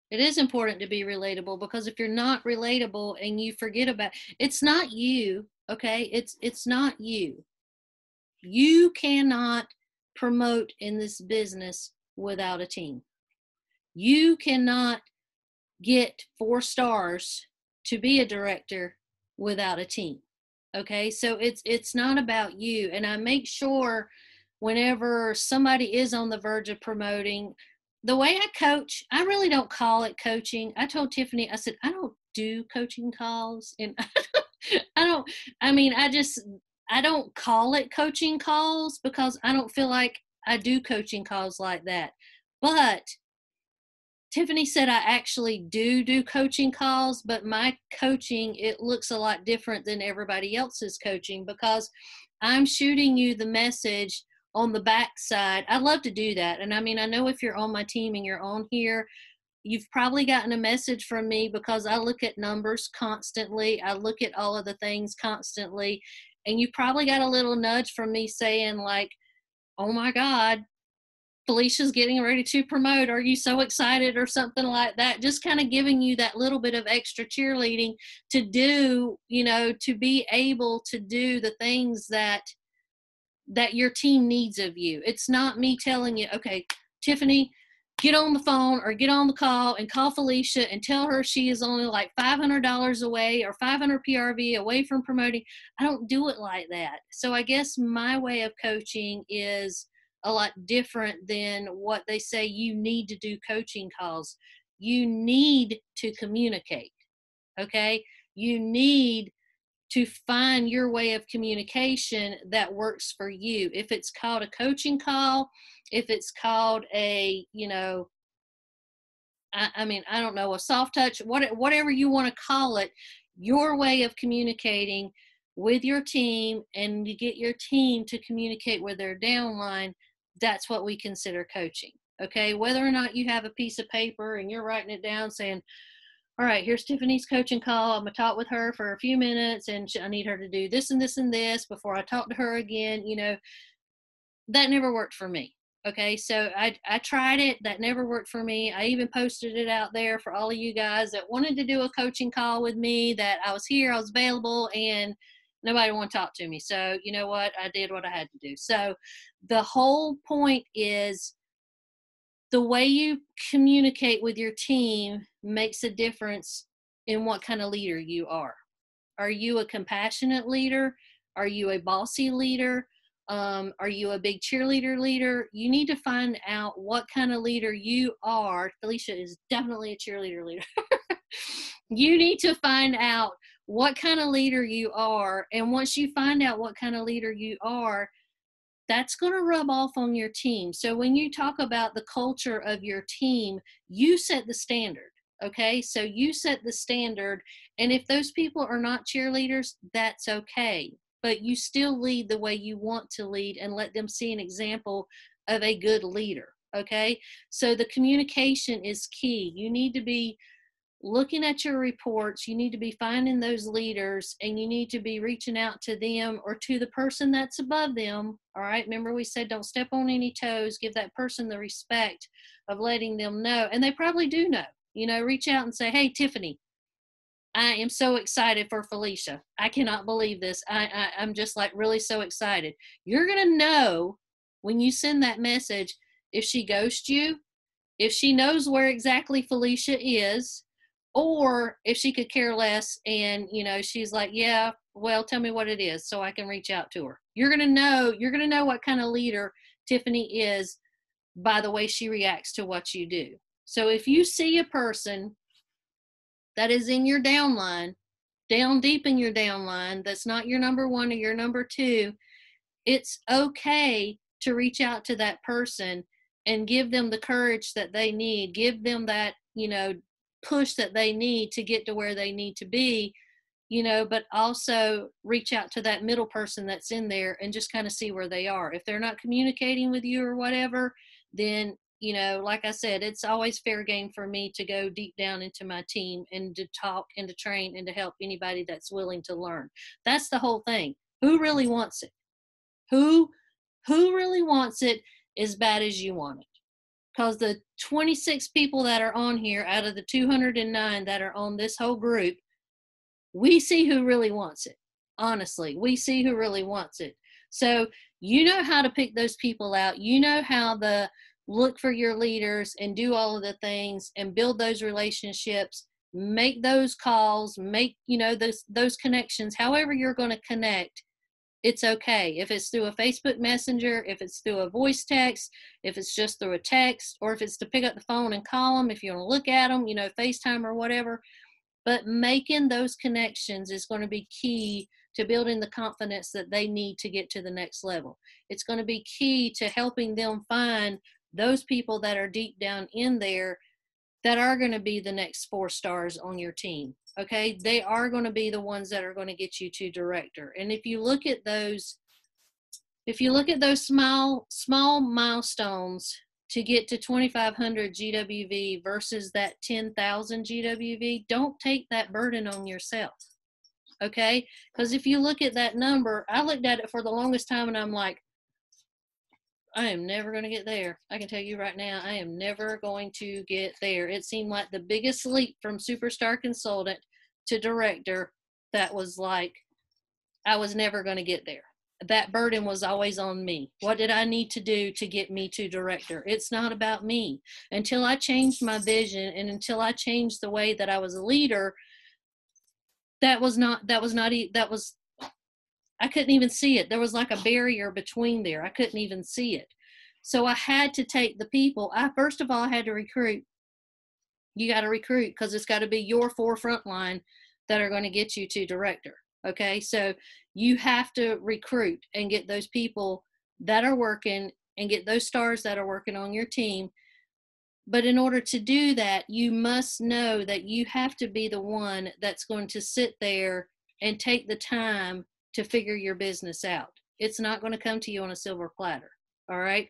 It is important to be relatable, because if you're not relatable and you forget about it's not you, okay? It's not you. You cannot promote in this business without a team. You cannot get 4 stars to be a director without a team. Okay, so it's not about you. And I make sure whenever somebody is on the verge of promoting, the way I coach, I really don't call it coaching. I told Tiffany, I said, I don't do coaching calls, and I don't, I mean, I don't call it coaching calls because I don't feel like I do coaching calls like that. But Tiffany said I actually do coaching calls, but my coaching, it looks a lot different than everybody else's coaching because I'm shooting you the message on the backside. I love to do that. And I mean, I know if you're on my team and you're on here, you've probably gotten a message from me because I look at numbers constantly. I look at all of the things constantly. And you probably got a little nudge from me saying like, oh my God, Felicia's getting ready to promote. Are you so excited or something like that? Just kind of giving you that little bit of extra cheerleading to do, you know, to be able to do the things that your team needs of you. It's not me telling you, okay, Tiffany, get on the phone or get on the call and call Felicia and tell her she is only like $500 away or 500 PRV away from promoting. I don't do it like that. So I guess my way of coaching is a lot different than what they say you need to do coaching calls. You need to communicate, okay? You need to find your way of communication that works for you. If it's called a coaching call, if it's called a, you know, I mean, I don't know, a soft touch, whatever you want to call it, your way of communicating with your team and to get your team to communicate with their downline, that's what we consider coaching. Okay, whether or not you have a piece of paper and you're writing it down saying, all right, here's Tiffany's coaching call. I'm going to talk with her for a few minutes and I need her to do this and this and this before I talk to her again. You know, that never worked for me. Okay, so I tried it. That never worked for me. I even posted it out there for all of you guys that wanted to do a coaching call with me, that I was here, I was available, and nobody wanted to talk to me. So you know what? I did what I had to do. So the whole point is the way you communicate with your team makes a difference in what kind of leader you are. Are you a compassionate leader? Are you a bossy leader? Are you a big cheerleader leader? You need to find out what kind of leader you are. Felicia is definitely a cheerleader leader. You need to find out what kind of leader you are. And once you find out what kind of leader you are, that's going to rub off on your team. So when you talk about the culture of your team, you set the standard. Okay, so you set the standard, and if those people are not cheerleaders, that's okay. But you still lead the way you want to lead and let them see an example of a good leader. Okay, so the communication is key. You need to be looking at your reports, you need to be finding those leaders, and you need to be reaching out to them or to the person that's above them. All right, remember we said don't step on any toes, give that person the respect of letting them know, and they probably do know. You know, reach out and say, hey, Tiffany, I am so excited for Felicia. I cannot believe this. I'm just like really so excited. You're going to know when you send that message if she ghosts you, if she knows where exactly Felicia is, or if she could care less and, you know, she's like, yeah, well, tell me what it is so I can reach out to her. You're going to know what kind of leader Tiffany is by the way she reacts to what you do. So if you see a person that is in your downline, down deep in your downline, that's not your number one or your number two, it's okay to reach out to that person and give them the courage that they need, give them that, you know, push that they need to get to where they need to be, you know, but also reach out to that middle person that's in there and just kind of see where they are. If they're not communicating with you or whatever, then, you know, like I said, it's always fair game for me to go deep down into my team and to talk and to train and to help anybody that's willing to learn. That's the whole thing. Who really wants it? Who really wants it as bad as you want it? Because the 26 people that are on here out of the 209 that are on this whole group, we see who really wants it. Honestly, we see who really wants it. So you know how to pick those people out. You know how to look for your leaders and do all of the things and build those relationships, make those calls, make, you know, those connections, however you're going to connect. It's okay. If it's through a Facebook Messenger, if it's through a voice text, if it's just through a text, or if it's to pick up the phone and call them, if you want to look at them, FaceTime or whatever. But making those connections is going to be key to building the confidence that they need to get to the next level. It's going to be key to helping them find those people that are deep down in there that are going to be the next 4 stars on your team. Okay, they are going to be the ones that are going to get you to director. And if you look at those small milestones to get to 2,500 GWV versus that 10,000 GWV, don't take that burden on yourself. Okay, because if you look at that number, I looked at it for the longest time and I'm like, I am never going to get there. I can tell you right now, I am never going to get there. It seemed like the biggest leap from superstar consultant to director, that was like, I was never going to get there. That burden was always on me. What did I need to do to get me to director? It's not about me. Until I changed my vision and until I changed the way that I was a leader, I couldn't even see it. There was like a barrier between there. I couldn't even see it. So I had to take the people. First of all, I had to recruit. You got to recruit because it's got to be your forefront line that are going to get you to director. Okay, so you have to recruit and get those people that are working and get those stars that are working on your team. But in order to do that, you must know that you have to be the one that's going to sit there and take the time to figure your business out. It's not going to come to you on a silver platter. All right.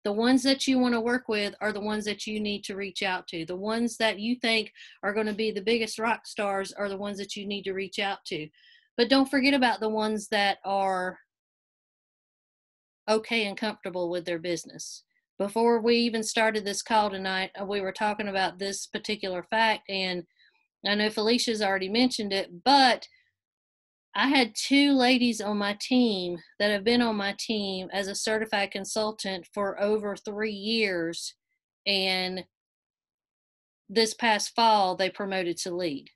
The ones that you want to work with are the ones that you need to reach out to. The ones that you think are going to be the biggest rock stars are the ones that you need to reach out to. But don't forget about the ones that are okay and comfortable with their business. Before we even started this call tonight, we were talking about this particular fact, and I know Felicia's already mentioned it, but I had 2 ladies on my team that have been on my team as a certified consultant for over 3 years, and this past fall they promoted to lead.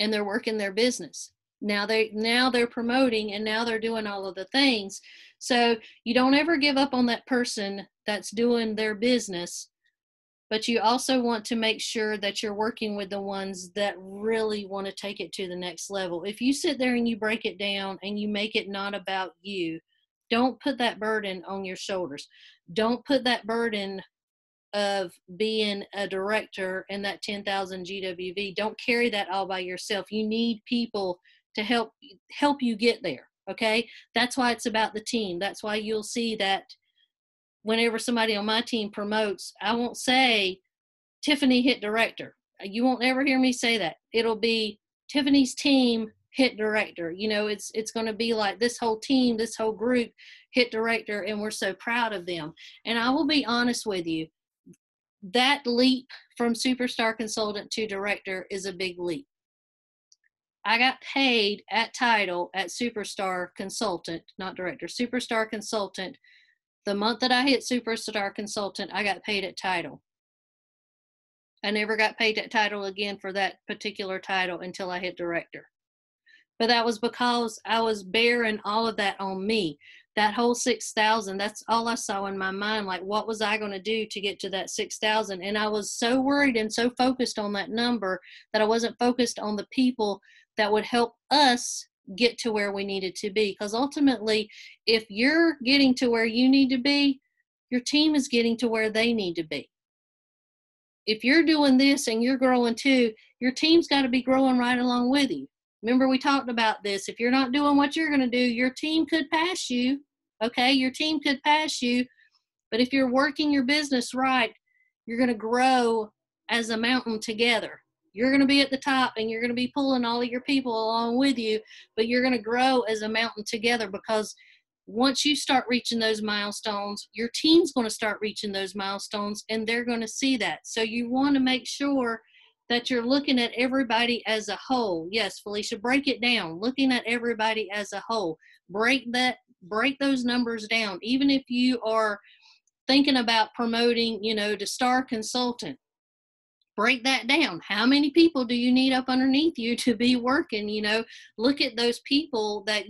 And they're working their business. Now they're promoting and now they're doing all of the things. So you don't ever give up on that person that's doing their business, but you also want to make sure that you're working with the ones that really want to take it to the next level. If you sit there and you break it down and you make it not about you, don't put that burden on your shoulders. Don't put that burden of being a director in that 10,000 GWV. Don't carry that all by yourself. You need people to help you get there. Okay. That's why it's about the team. That's why you'll see that whenever somebody on my team promotes, I won't say Tiffany hit director. You won't ever hear me say that. It'll be Tiffany's team hit director. It's going to be like this whole team, this whole group hit director, and we're so proud of them. And I will be honest with you, that leap from superstar consultant to director is a big leap. I got paid at title at superstar consultant, not director, superstar consultant. The month that I hit superstar consultant, I got paid at title. I never got paid at title again for that particular title until I hit director. But that was because I was bearing all of that on me. That whole 6,000, that's all I saw in my mind. Like, what was I going to do to get to that 6,000? And I was so worried and so focused on that number that I wasn't focused on the people that would help us get to where we needed to be. Because ultimately, if you're getting to where you need to be, your team is getting to where they need to be. If you're doing this and you're growing too, your team's got to be growing right along with you. Remember, we talked about this. If you're not doing what you're going to do, your team could pass you. Okay, your team could pass you. But if you're working your business right, you're going to grow as a mountain together. You're going to be at the top and you're going to be pulling all of your people along with you, but you're going to grow as a mountain together, because once you start reaching those milestones, your team's going to start reaching those milestones and they're going to see that. So you want to make sure that you're looking at everybody as a whole. Yes, Felicia, break it down. Looking at everybody as a whole. Break those numbers down. Even if you are thinking about promoting, to star consultant, break that down. How many people do you need up underneath you to be working? Look at those people that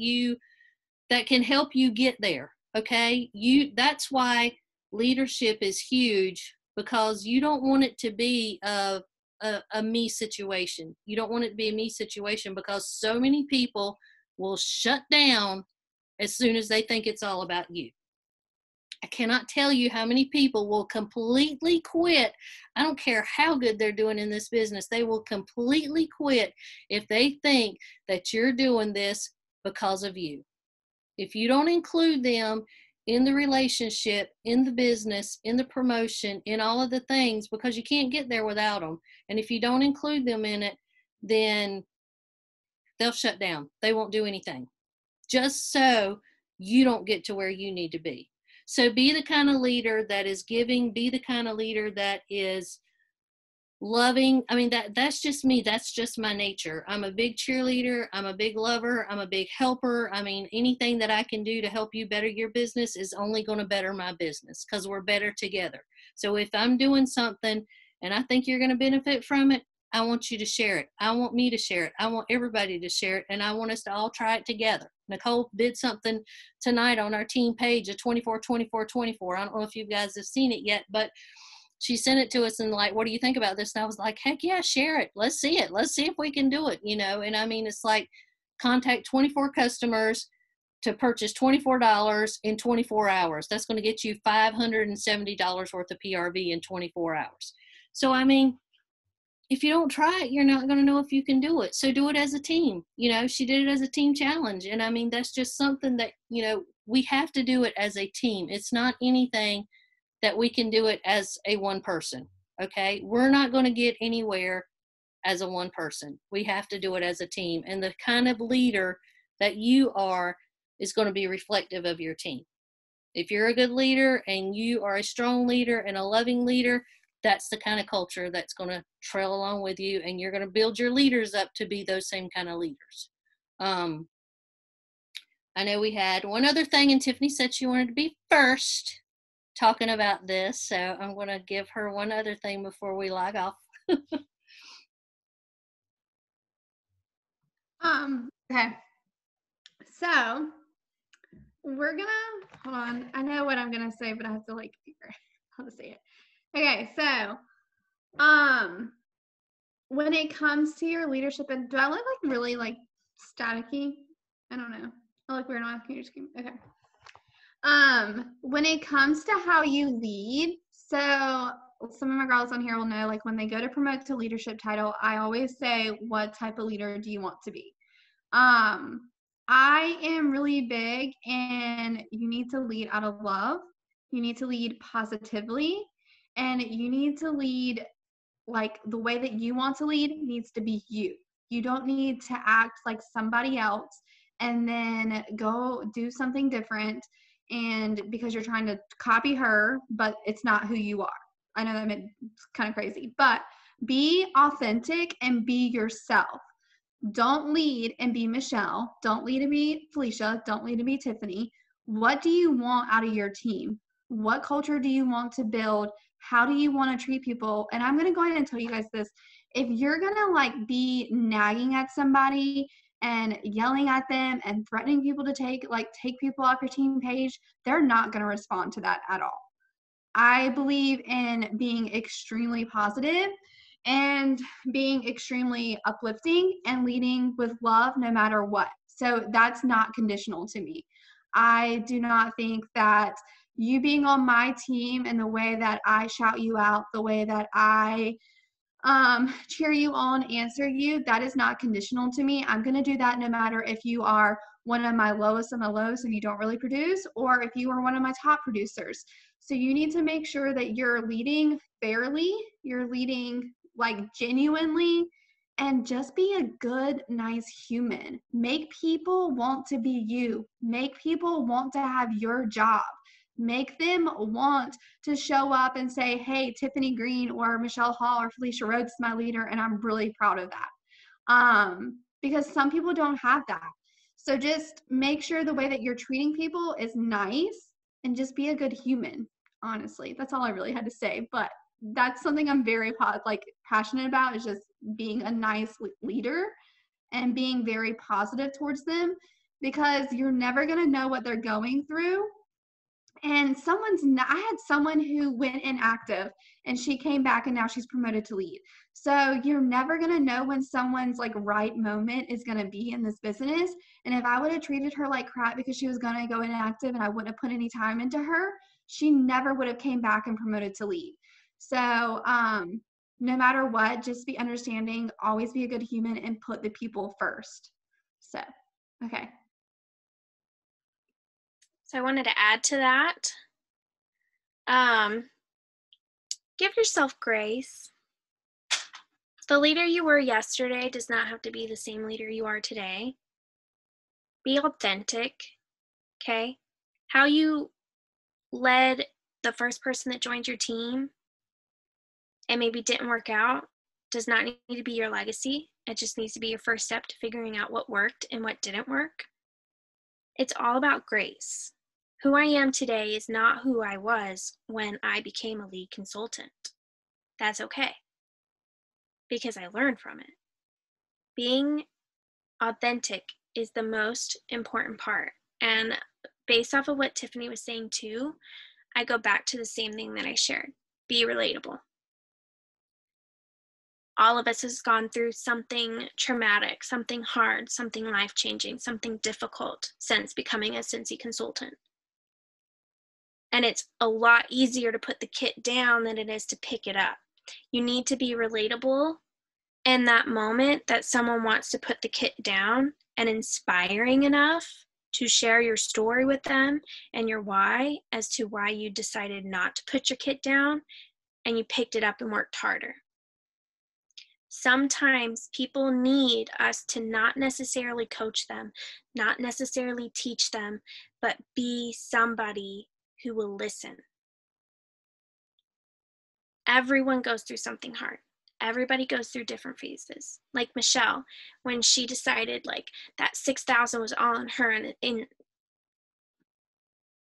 can help you get there. Okay. That's why leadership is huge, because you don't want it to be a me situation. You don't want it to be a me situation, because so many people will shut down as soon as they think it's all about you. I cannot tell you how many people will completely quit. I don't care how good they're doing in this business. They will completely quit if they think that you're doing this because of you. If you don't include them in the relationship, in the business, in the promotion, in all of the things, because you can't get there without them. And if you don't include them in it, then they'll shut down. They won't do anything, just so you don't get to where you need to be. So be the kind of leader that is giving, be the kind of leader that is loving. I mean, that's just me. That's just my nature. I'm a big cheerleader. I'm a big lover. I'm a big helper. I mean, anything that I can do to help you better your business is only going to better my business, because we're better together. So if I'm doing something and I think you're going to benefit from it, I want you to share it. I want me to share it. I want everybody to share it. And I want us to all try it together. Nicole did something tonight on our team page, a 24-24-24. I don't know if you guys have seen it yet, but she sent it to us and like, what do you think about this? And I was like, heck yeah, share it. Let's see it. Let's see if we can do it, And I mean, it's like contact 24 customers to purchase $24 in 24 hours. That's going to get you $570 worth of PRV in 24 hours. So, I mean, if you don't try it, you're not going to know if you can do it. So do it as a team. She did it as a team challenge. And I mean, that's just something that, we have to do it as a team. It's not anything that we can do it as a one person. Okay. We're not going to get anywhere as a one person. We have to do it as a team. And the kind of leader that you are is going to be reflective of your team. If you're a good leader and you are a strong leader and a loving leader, that's the kind of culture that's going to trail along with you, and you're going to build your leaders up to be those same kind of leaders. I know we had one other thing, and Tiffany said she wanted to be first talking about this, so I'm going to give her one other thing before we log off. Okay. So we're gonna, hold on. I know what I'm gonna say, but I have to figure out how to say it. Okay, so when it comes to your leadership, and do I look really staticky? I don't know. I look weird on my computer screen. Okay. When it comes to how you lead, so some of my girls on here will know, when they go to promote to leadership title, I always say, what type of leader do you want to be? I am really big, and you need to lead out of love. You need to lead positively, and you need to lead the way that you want to lead needs to be you. You don't need to act like somebody else and then go do something different, and because you're trying to copy her, but it's not who you are. I know that it's kind of crazy, but be authentic and be yourself. Don't lead and be Michelle. Don't lead and be Felicia. Don't lead and be Tiffany. What do you want out of your team? What culture do you want to build? How do you want to treat people? And I'm going to go ahead and tell you guys this. If you're going to be nagging at somebody and yelling at them and threatening people to take people off your team page, they're not going to respond to that at all. I believe in being extremely positive and being extremely uplifting and leading with love no matter what. So that's not conditional to me. I do not think that you being on my team and the way that I shout you out, the way that I cheer you on, answer you, that is not conditional to me. I'm going to do that no matter if you are one of my lowest on the lows and you don't really produce, or if you are one of my top producers. So you need to make sure that you're leading fairly, you're leading genuinely, and just be a good, nice human. Make people want to be you. Make people want to have your job. Make them want to show up and say, hey, Tiffany Green or Michelle Hall or Felicia Rhodes is my leader, and I'm really proud of that. Because some people don't have that. So just make sure the way that you're treating people is nice, and just be a good human. Honestly, that's all I really had to say. But that's something I'm very passionate about, is just being a nice leader and being very positive towards them, because you're never going to know what they're going through. And I had someone who went inactive and she came back and now she's promoted to lead. So you're never going to know when someone's like right moment is going to be in this business. And if I would have treated her like crap because she was going to go inactive and I wouldn't have put any time into her, she never would have came back and promoted to lead. So, no matter what, just be understanding, always be a good human, and put the people first. So, okay. So I wanted to add to that. Give yourself grace. The leader you were yesterday does not have to be the same leader you are today. Be authentic, okay? How you led the first person that joined your team and maybe didn't work out does not need to be your legacy. It just needs to be your first step to figuring out what worked and what didn't work. It's all about grace. Who I am today is not who I was when I became a lead consultant. That's okay, because I learned from it. Being authentic is the most important part. And based off of what Tiffany was saying too, I go back to the same thing that I shared. Be relatable. All of us has gone through something traumatic, something hard, something life-changing, something difficult since becoming a Cincy consultant. And it's a lot easier to put the kit down than it is to pick it up. You need to be relatable in that moment that someone wants to put the kit down, and inspiring enough to share your story with them and your why as to why you decided not to put your kit down and you picked it up and worked harder. Sometimes people need us to not necessarily coach them, not necessarily teach them, but be somebody who will listen. Everyone goes through something hard. Everybody goes through different phases. Like Michelle, when she decided like that 6,000 was all on her, and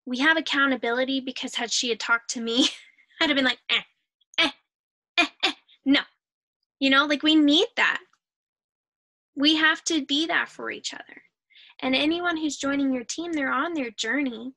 we have accountability, because had she had talked to me, I'd have been like, no. You know, like we need that. We have to be that for each other. And anyone who's joining your team, they're on their journey.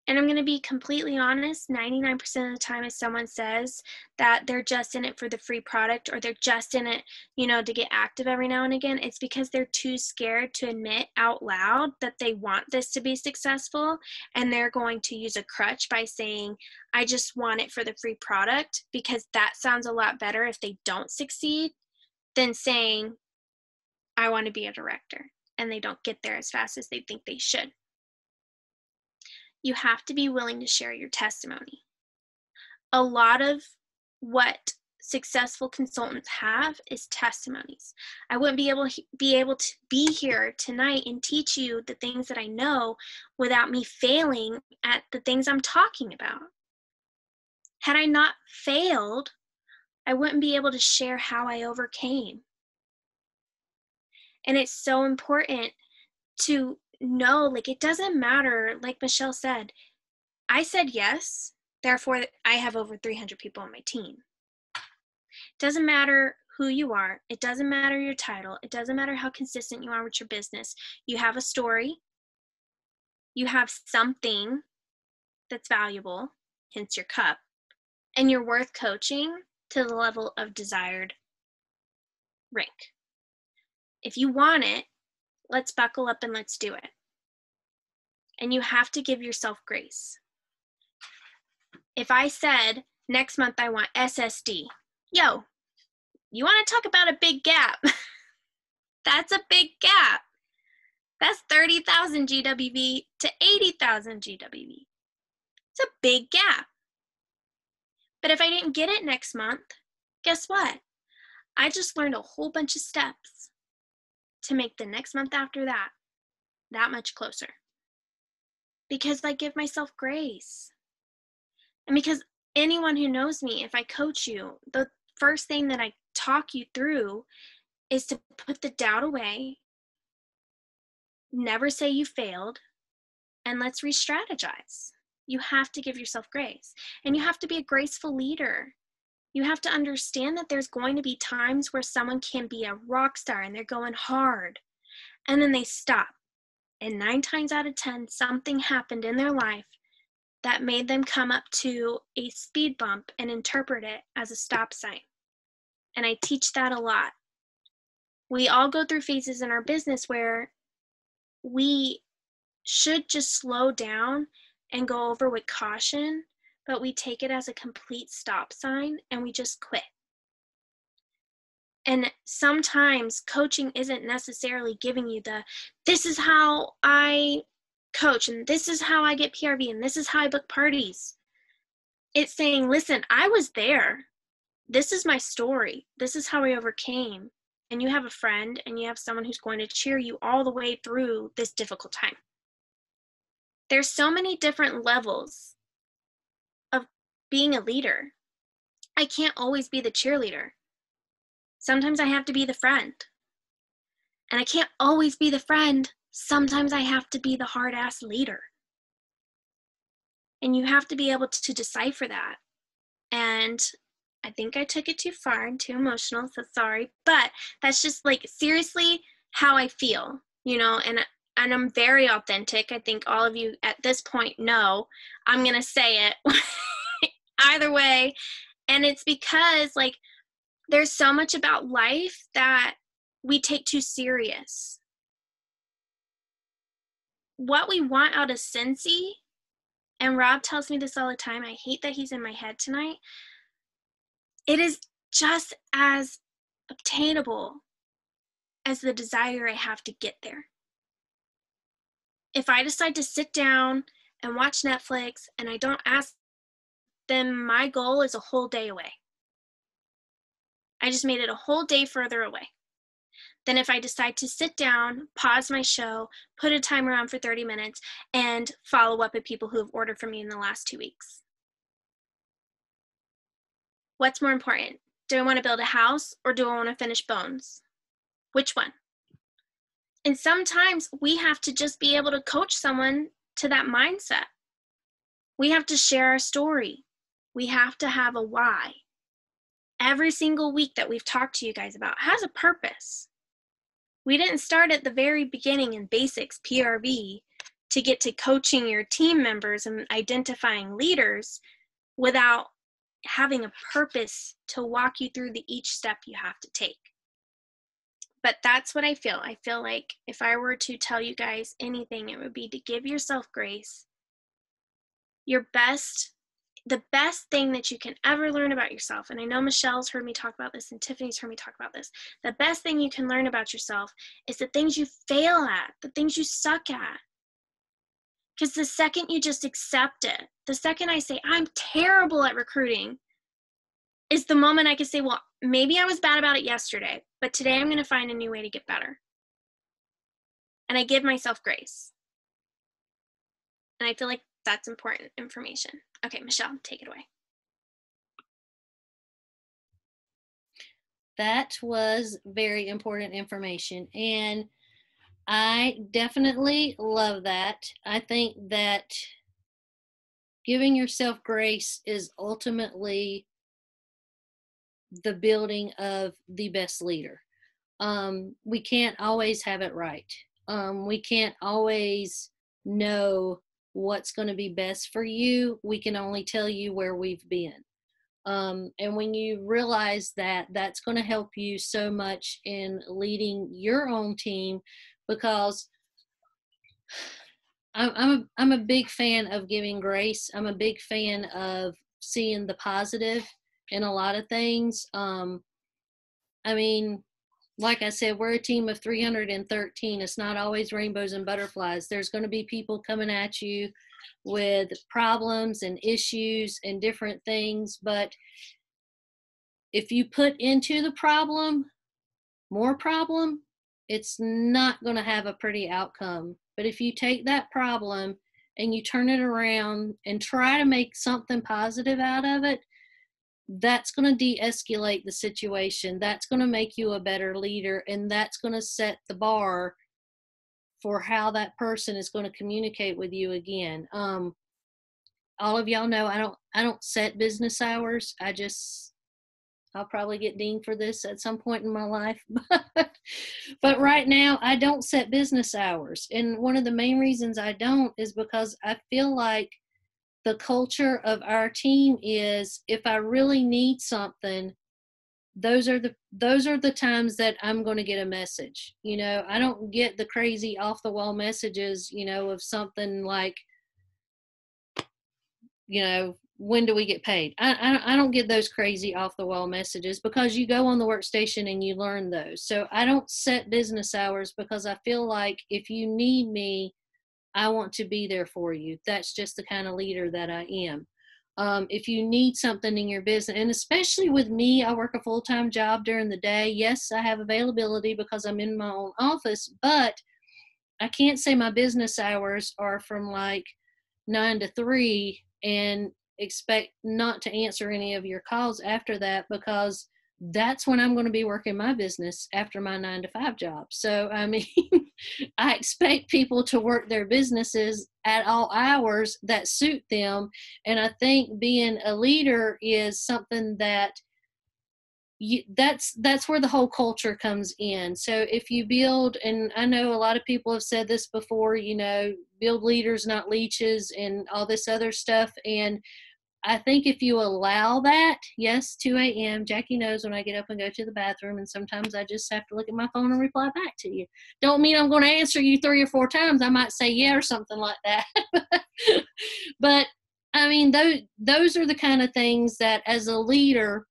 And I'm going to be completely honest, 99% of the time if someone says that they're just in it for the free product, or they're just in it, you know, to get active every now and again, it's because they're too scared to admit out loud that they want this to be successful. And they're going to use a crutch by saying, I just want it for the free product, because that sounds a lot better if they don't succeed than saying, I want to be a director, and they don't get there as fast as they think they should. You have to be willing to share your testimony. A lot of what successful consultants have is testimonies. I wouldn't be able to be here tonight and teach you the things that I know without me failing at the things I'm talking about. Had I not failed, I wouldn't be able to share how I overcame. And it's so important to know, like, it doesn't matter, like Michelle said, I said yes, therefore I have over 300 people on my team. It doesn't matter who you are, it doesn't matter your title, it doesn't matter how consistent you are with your business. You have a story, you have something that's valuable, hence your cup, and you're worth coaching to the level of desired rank. If you want it, let's buckle up and let's do it. And you have to give yourself grace. If I said, next month I want SSD, yo, you want to talk about a big gap? That's a big gap. That's 30,000 GWV to 80,000 GWV. It's a big gap. But if I didn't get it next month, guess what? I just learned a whole bunch of steps to make the next month after that much closer. Because I give myself grace. And because anyone who knows me, if I coach you, the first thing that I talk you through is to put the doubt away, never say you failed, and let's re-strategize. You have to give yourself grace. And you have to be a graceful leader. You have to understand that there's going to be times where someone can be a rock star and they're going hard, and then they stop. And 9 times out of 10, something happened in their life that made them come up to a speed bump and interpret it as a stop sign. And I teach that a lot. We all go through phases in our business where we should just slow down and go over with caution, but we take it as a complete stop sign and we just quit. And sometimes coaching isn't necessarily giving you this is how I coach, and this is how I get PRV, and this is how I book parties. It's saying, listen, I was there. This is my story. This is how I overcame. And you have a friend and you have someone who's going to cheer you all the way through this difficult time. There's so many different levels of being a leader. I can't always be the cheerleader. Sometimes I have to be the friend. And I can't always be the friend. Sometimes I have to be the hard-ass leader. And you have to be able to decipher that. And I think I took it too far and too emotional, so sorry. But that's just like seriously how I feel, you know, and I'm very authentic. I think all of you at this point know I'm going to say it either way. And it's because like there's so much about life that we take too serious. What we want out of Cincy, and Rob tells me this all the time, I hate that he's in my head tonight, it is just as obtainable as the desire I have to get there. If I decide to sit down and watch Netflix and I don't ask, then my goal is a whole day away. I just made it a whole day further away. Then if I decide to sit down, pause my show, put a timer on for 30 minutes, and follow up with people who have ordered from me in the last 2 weeks. What's more important? Do I want to build a house or do I want to finish Bones? Which one? And sometimes we have to just be able to coach someone to that mindset. We have to share our story. We have to have a why. Every single week that we've talked to you guys about has a purpose. We didn't start at the very beginning in basics, PRV, to get to coaching your team members and identifying leaders without having a purpose to walk you through each step you have to take. But that's what I feel. I feel like if I were to tell you guys anything, it would be to give yourself grace. The best thing that you can ever learn about yourself, and I know Michelle's heard me talk about this and Tiffany's heard me talk about this, the best thing you can learn about yourself is the things you fail at, the things you suck at. Because the second you just accept it, the second I say, I'm terrible at recruiting, is the moment I can say, well, maybe I was bad about it yesterday, but today I'm going to find a new way to get better. And I give myself grace. And I feel like that's important information. Okay, Michelle, take it away. That was very important information. And I definitely love that. I think that giving yourself grace is ultimately the building of the best leader. We can't always have it right. We can't always know what's going to be best for you. We can only tell you where we've been. And when you realize that, that's going to help you so much in leading your own team, because I'm a big fan of giving grace. I'm a big fan of seeing the positive in a lot of things. I mean, like I said, we're a team of 313. It's not always rainbows and butterflies. There's going to be people coming at you with problems and issues and different things. But if you put into the problem more problem, it's not going to have a pretty outcome. But if you take that problem and you turn it around and try to make something positive out of it, that's going to de-escalate the situation. That's going to make you a better leader, and that's going to set the bar for how that person is going to communicate with you again. All of y'all know I don't set business hours. I just I'll probably get dinged for this at some point in my life. But right now, I don't set business hours. And one of the main reasons I don't is because I feel like the culture of our team is, if I really need something, those are the times that I'm going to get a message. I don't get the crazy off the wall messages, of something like, when do we get paid? I don't get those crazy off the wall messages, because you go on the workstation and you learn those. So I don't set business hours, because I feel like if you need me, I want to be there for you. That's just the kind of leader that I am. If you need something in your business, and especially with me, I work a full-time job during the day. Yes, I have availability because I'm in my own office, but I can't say my business hours are from like 9 to 3 and expect not to answer any of your calls after that, because that's when I'm going to be working my business after my 9 to 5 job. So, I mean, I expect people to work their businesses at all hours that suit them. And I think being a leader is something that that's where the whole culture comes in. So if you build, and I know a lot of people have said this before, build leaders, not leeches, and all this other stuff. And I think if you allow that, yes, 2 a.m., Jackie knows when I get up and go to the bathroom, and sometimes I just have to look at my phone and reply back to you. Don't mean I'm going to answer you 3 or 4 times. I might say yeah or something like that. But, I mean, those are the kind of things that as a leader,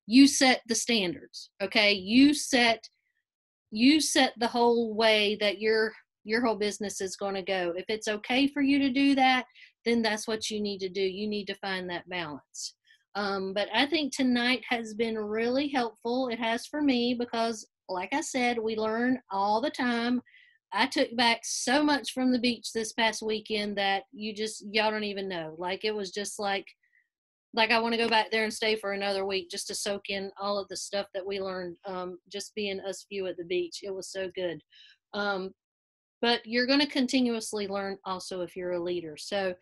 you set the standards, okay? You set the whole way that your whole business is going to go. If it's okay for you to do that, then that's what you need to do. You need to find that balance. But I think tonight has been really helpful. It has for me, because like I said, we learn all the time. I took back so much from the beach this past weekend that y'all don't even know. Like, it was just like I want to go back there and stay for another week just to soak in all of the stuff that we learned, just being us few at the beach. It was so good. But you're going to continuously learn also if you're a leader. So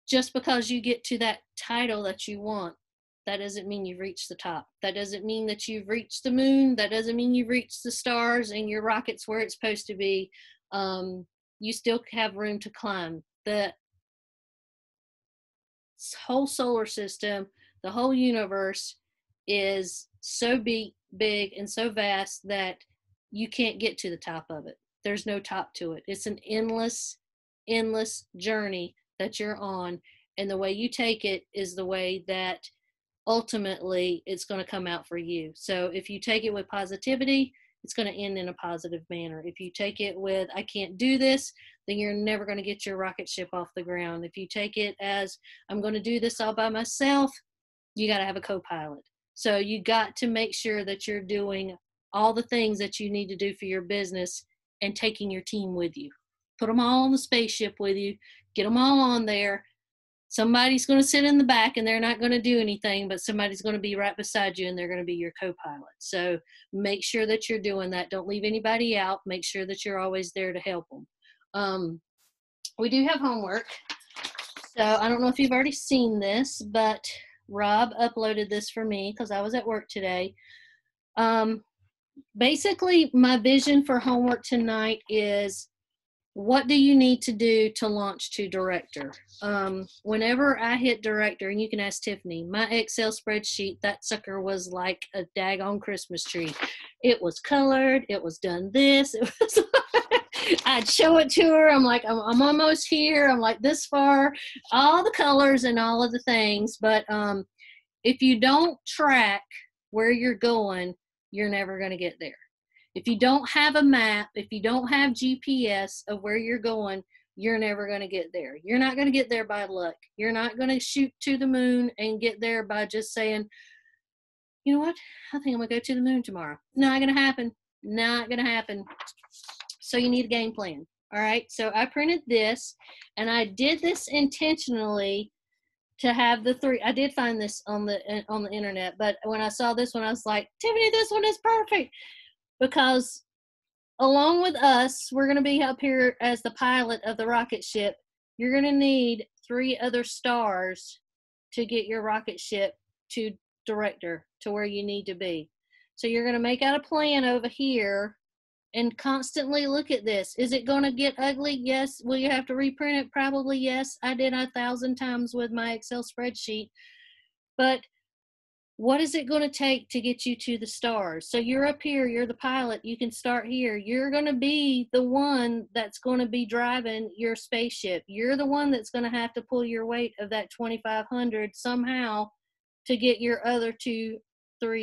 just because you get to that title that you want, that doesn't mean you've reached the top. That doesn't mean that you've reached the moon. That doesn't mean you've reached the stars and your rocket's where it's supposed to be. You still have room to climb. The whole solar system, the whole universe is so big and so vast that you can't get to the top of it. There's no top to it. It's an endless journey that you're on. And the way you take it is the way that ultimately it's going to come out for you. So if you take it with positivity, it's going to end in a positive manner. If you take it with, I can't do this, then you're never going to get your rocket ship off the ground. If you take it as, I'm going to do this all by myself, you got to have a co-pilot. So you got to make sure that you're doing all the things that you need to do for your business and taking your team with you. Put them all on the spaceship with you. Get them all on there. Somebody's going to sit in the back and they're not going to do anything, but somebody's going to be right beside you and they're going to be your co-pilot. So make sure that you're doing that. Don't leave anybody out. Make sure that you're always there to help them. We do have homework. So I don't know if you've already seen this, but Rob uploaded this for me because I was at work today. Basically, my vision for homework tonight is, what do you need to do to launch to director? Whenever I hit director, and you can ask Tiffany, my Excel spreadsheet, that sucker was like a daggone Christmas tree. It was colored. It was done this. It was I'd show it to her. I'm like, I'm almost here. I'm like this far, all the colors and all of the things. But if you don't track where you're going, you're never going to get there. If you don't have a map, if you don't have GPS of where you're going, you're never going to get there. You're not going to get there by luck. You're not going to shoot to the moon and get there by just saying, you know what, I think I'm going to go to the moon tomorrow. Not going to happen. Not going to happen. So you need a game plan. All right. So I printed this, and I did this intentionally to have the 3. I did find this on the internet, but when I saw this one, I was like, Tiffany, this one is perfect. Because along with us, we're going to be up here as the pilot of the rocket ship. You're going to need 3 other stars to get your rocket ship to director to where you need to be. So you're going to make out a plan over here and constantly look at this. Is it going to get ugly? Yes. Will you have to reprint it? Probably yes. I did 1,000 times with my Excel spreadsheet. But what is it going to take to get you to the stars? So you're up here, you're the pilot, you can start here. You're going to be the one that's going to be driving your spaceship. You're the one that's going to have to pull your weight of that 2,500 somehow to get your other 2-3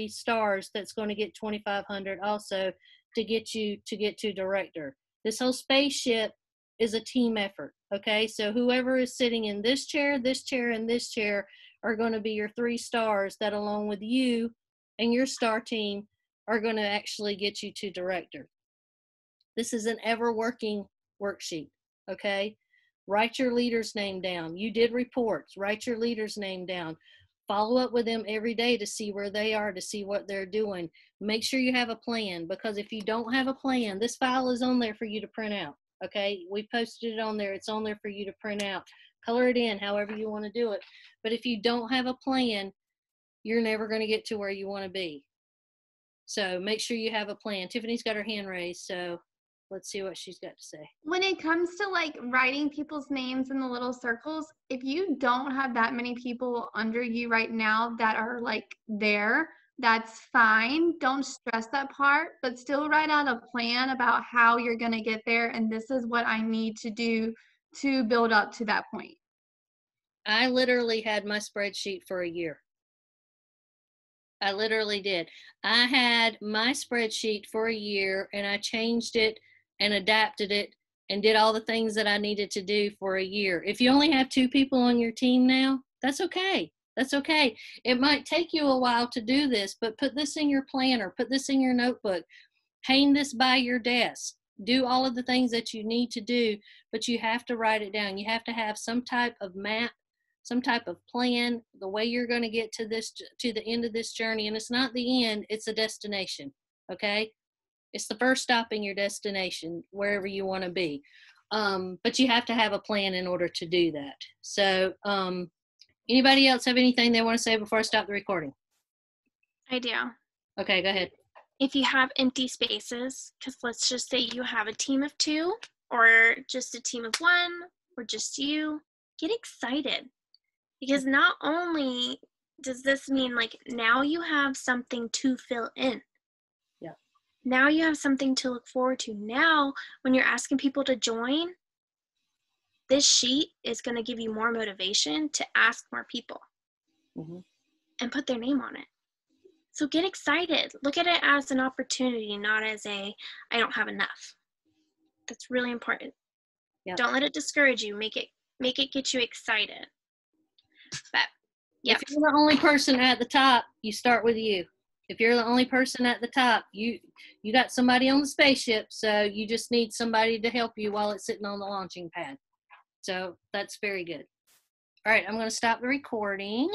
stars. That's going to get 2,500 also to get you to get to director. This whole spaceship is a team effort. Okay, so whoever is sitting in this chair, and this chair are going to be your 3 stars that, along with you and your star team, are going to actually get you to director. This is an ever working worksheet. Okay, write your leader's name down. You did reports, write your leader's name down. Follow up with them every day to see where they are, to see what they're doing. Make sure you have a plan, because if you don't have a plan, this file is on there for you to print out. Okay, we posted it on there. It's on there for you to print out. Color it in however you want to do it. But if you don't have a plan, you're never going to get to where you want to be. So make sure you have a plan. Tiffany's got her hand raised, so let's see what she's got to say. When it comes to like writing people's names in the little circles, if you don't have that many people under you right now that are like there, that's fine. Don't stress that part, but still write out a plan about how you're going to get there. And this is what I need to do to build up to that point. I literally had my spreadsheet for a year. I literally did. I had my spreadsheet for a year, and I changed it and adapted it and did all the things that I needed to do for a year. If you only have 2 people on your team now, that's okay. That's okay. It might take you a while to do this, but put this in your planner, put this in your notebook, hang this by your desk, do all of the things that you need to do, but you have to write it down. You have to have some type of map, some type of plan, the way you're going to get to this, to the end of this journey. And it's not the end, it's a destination. Okay. It's the first stop in your destination, wherever you want to be. But you have to have a plan in order to do that. So, anybody else have anything they want to say before I stop the recording? I do. Okay, go ahead. If you have empty spaces, because let's just say you have a team of 2 or just a team of 1 or just you, get excited. Because not only does this mean like now you have something to fill in. Yeah. Now you have something to look forward to. Now when you're asking people to join, this sheet is going to give you more motivation to ask more people and put their name on it. So get excited. Look at it as an opportunity, not as I don't have enough. That's really important. Yep. Don't let it discourage you. Make it get you excited. But yeah. If you're the only person at the top, you start with you. If you're the only person at the top, you got somebody on the spaceship, so you just need somebody to help you while it's sitting on the launching pad. So that's very good. All right, I'm going to stop the recording.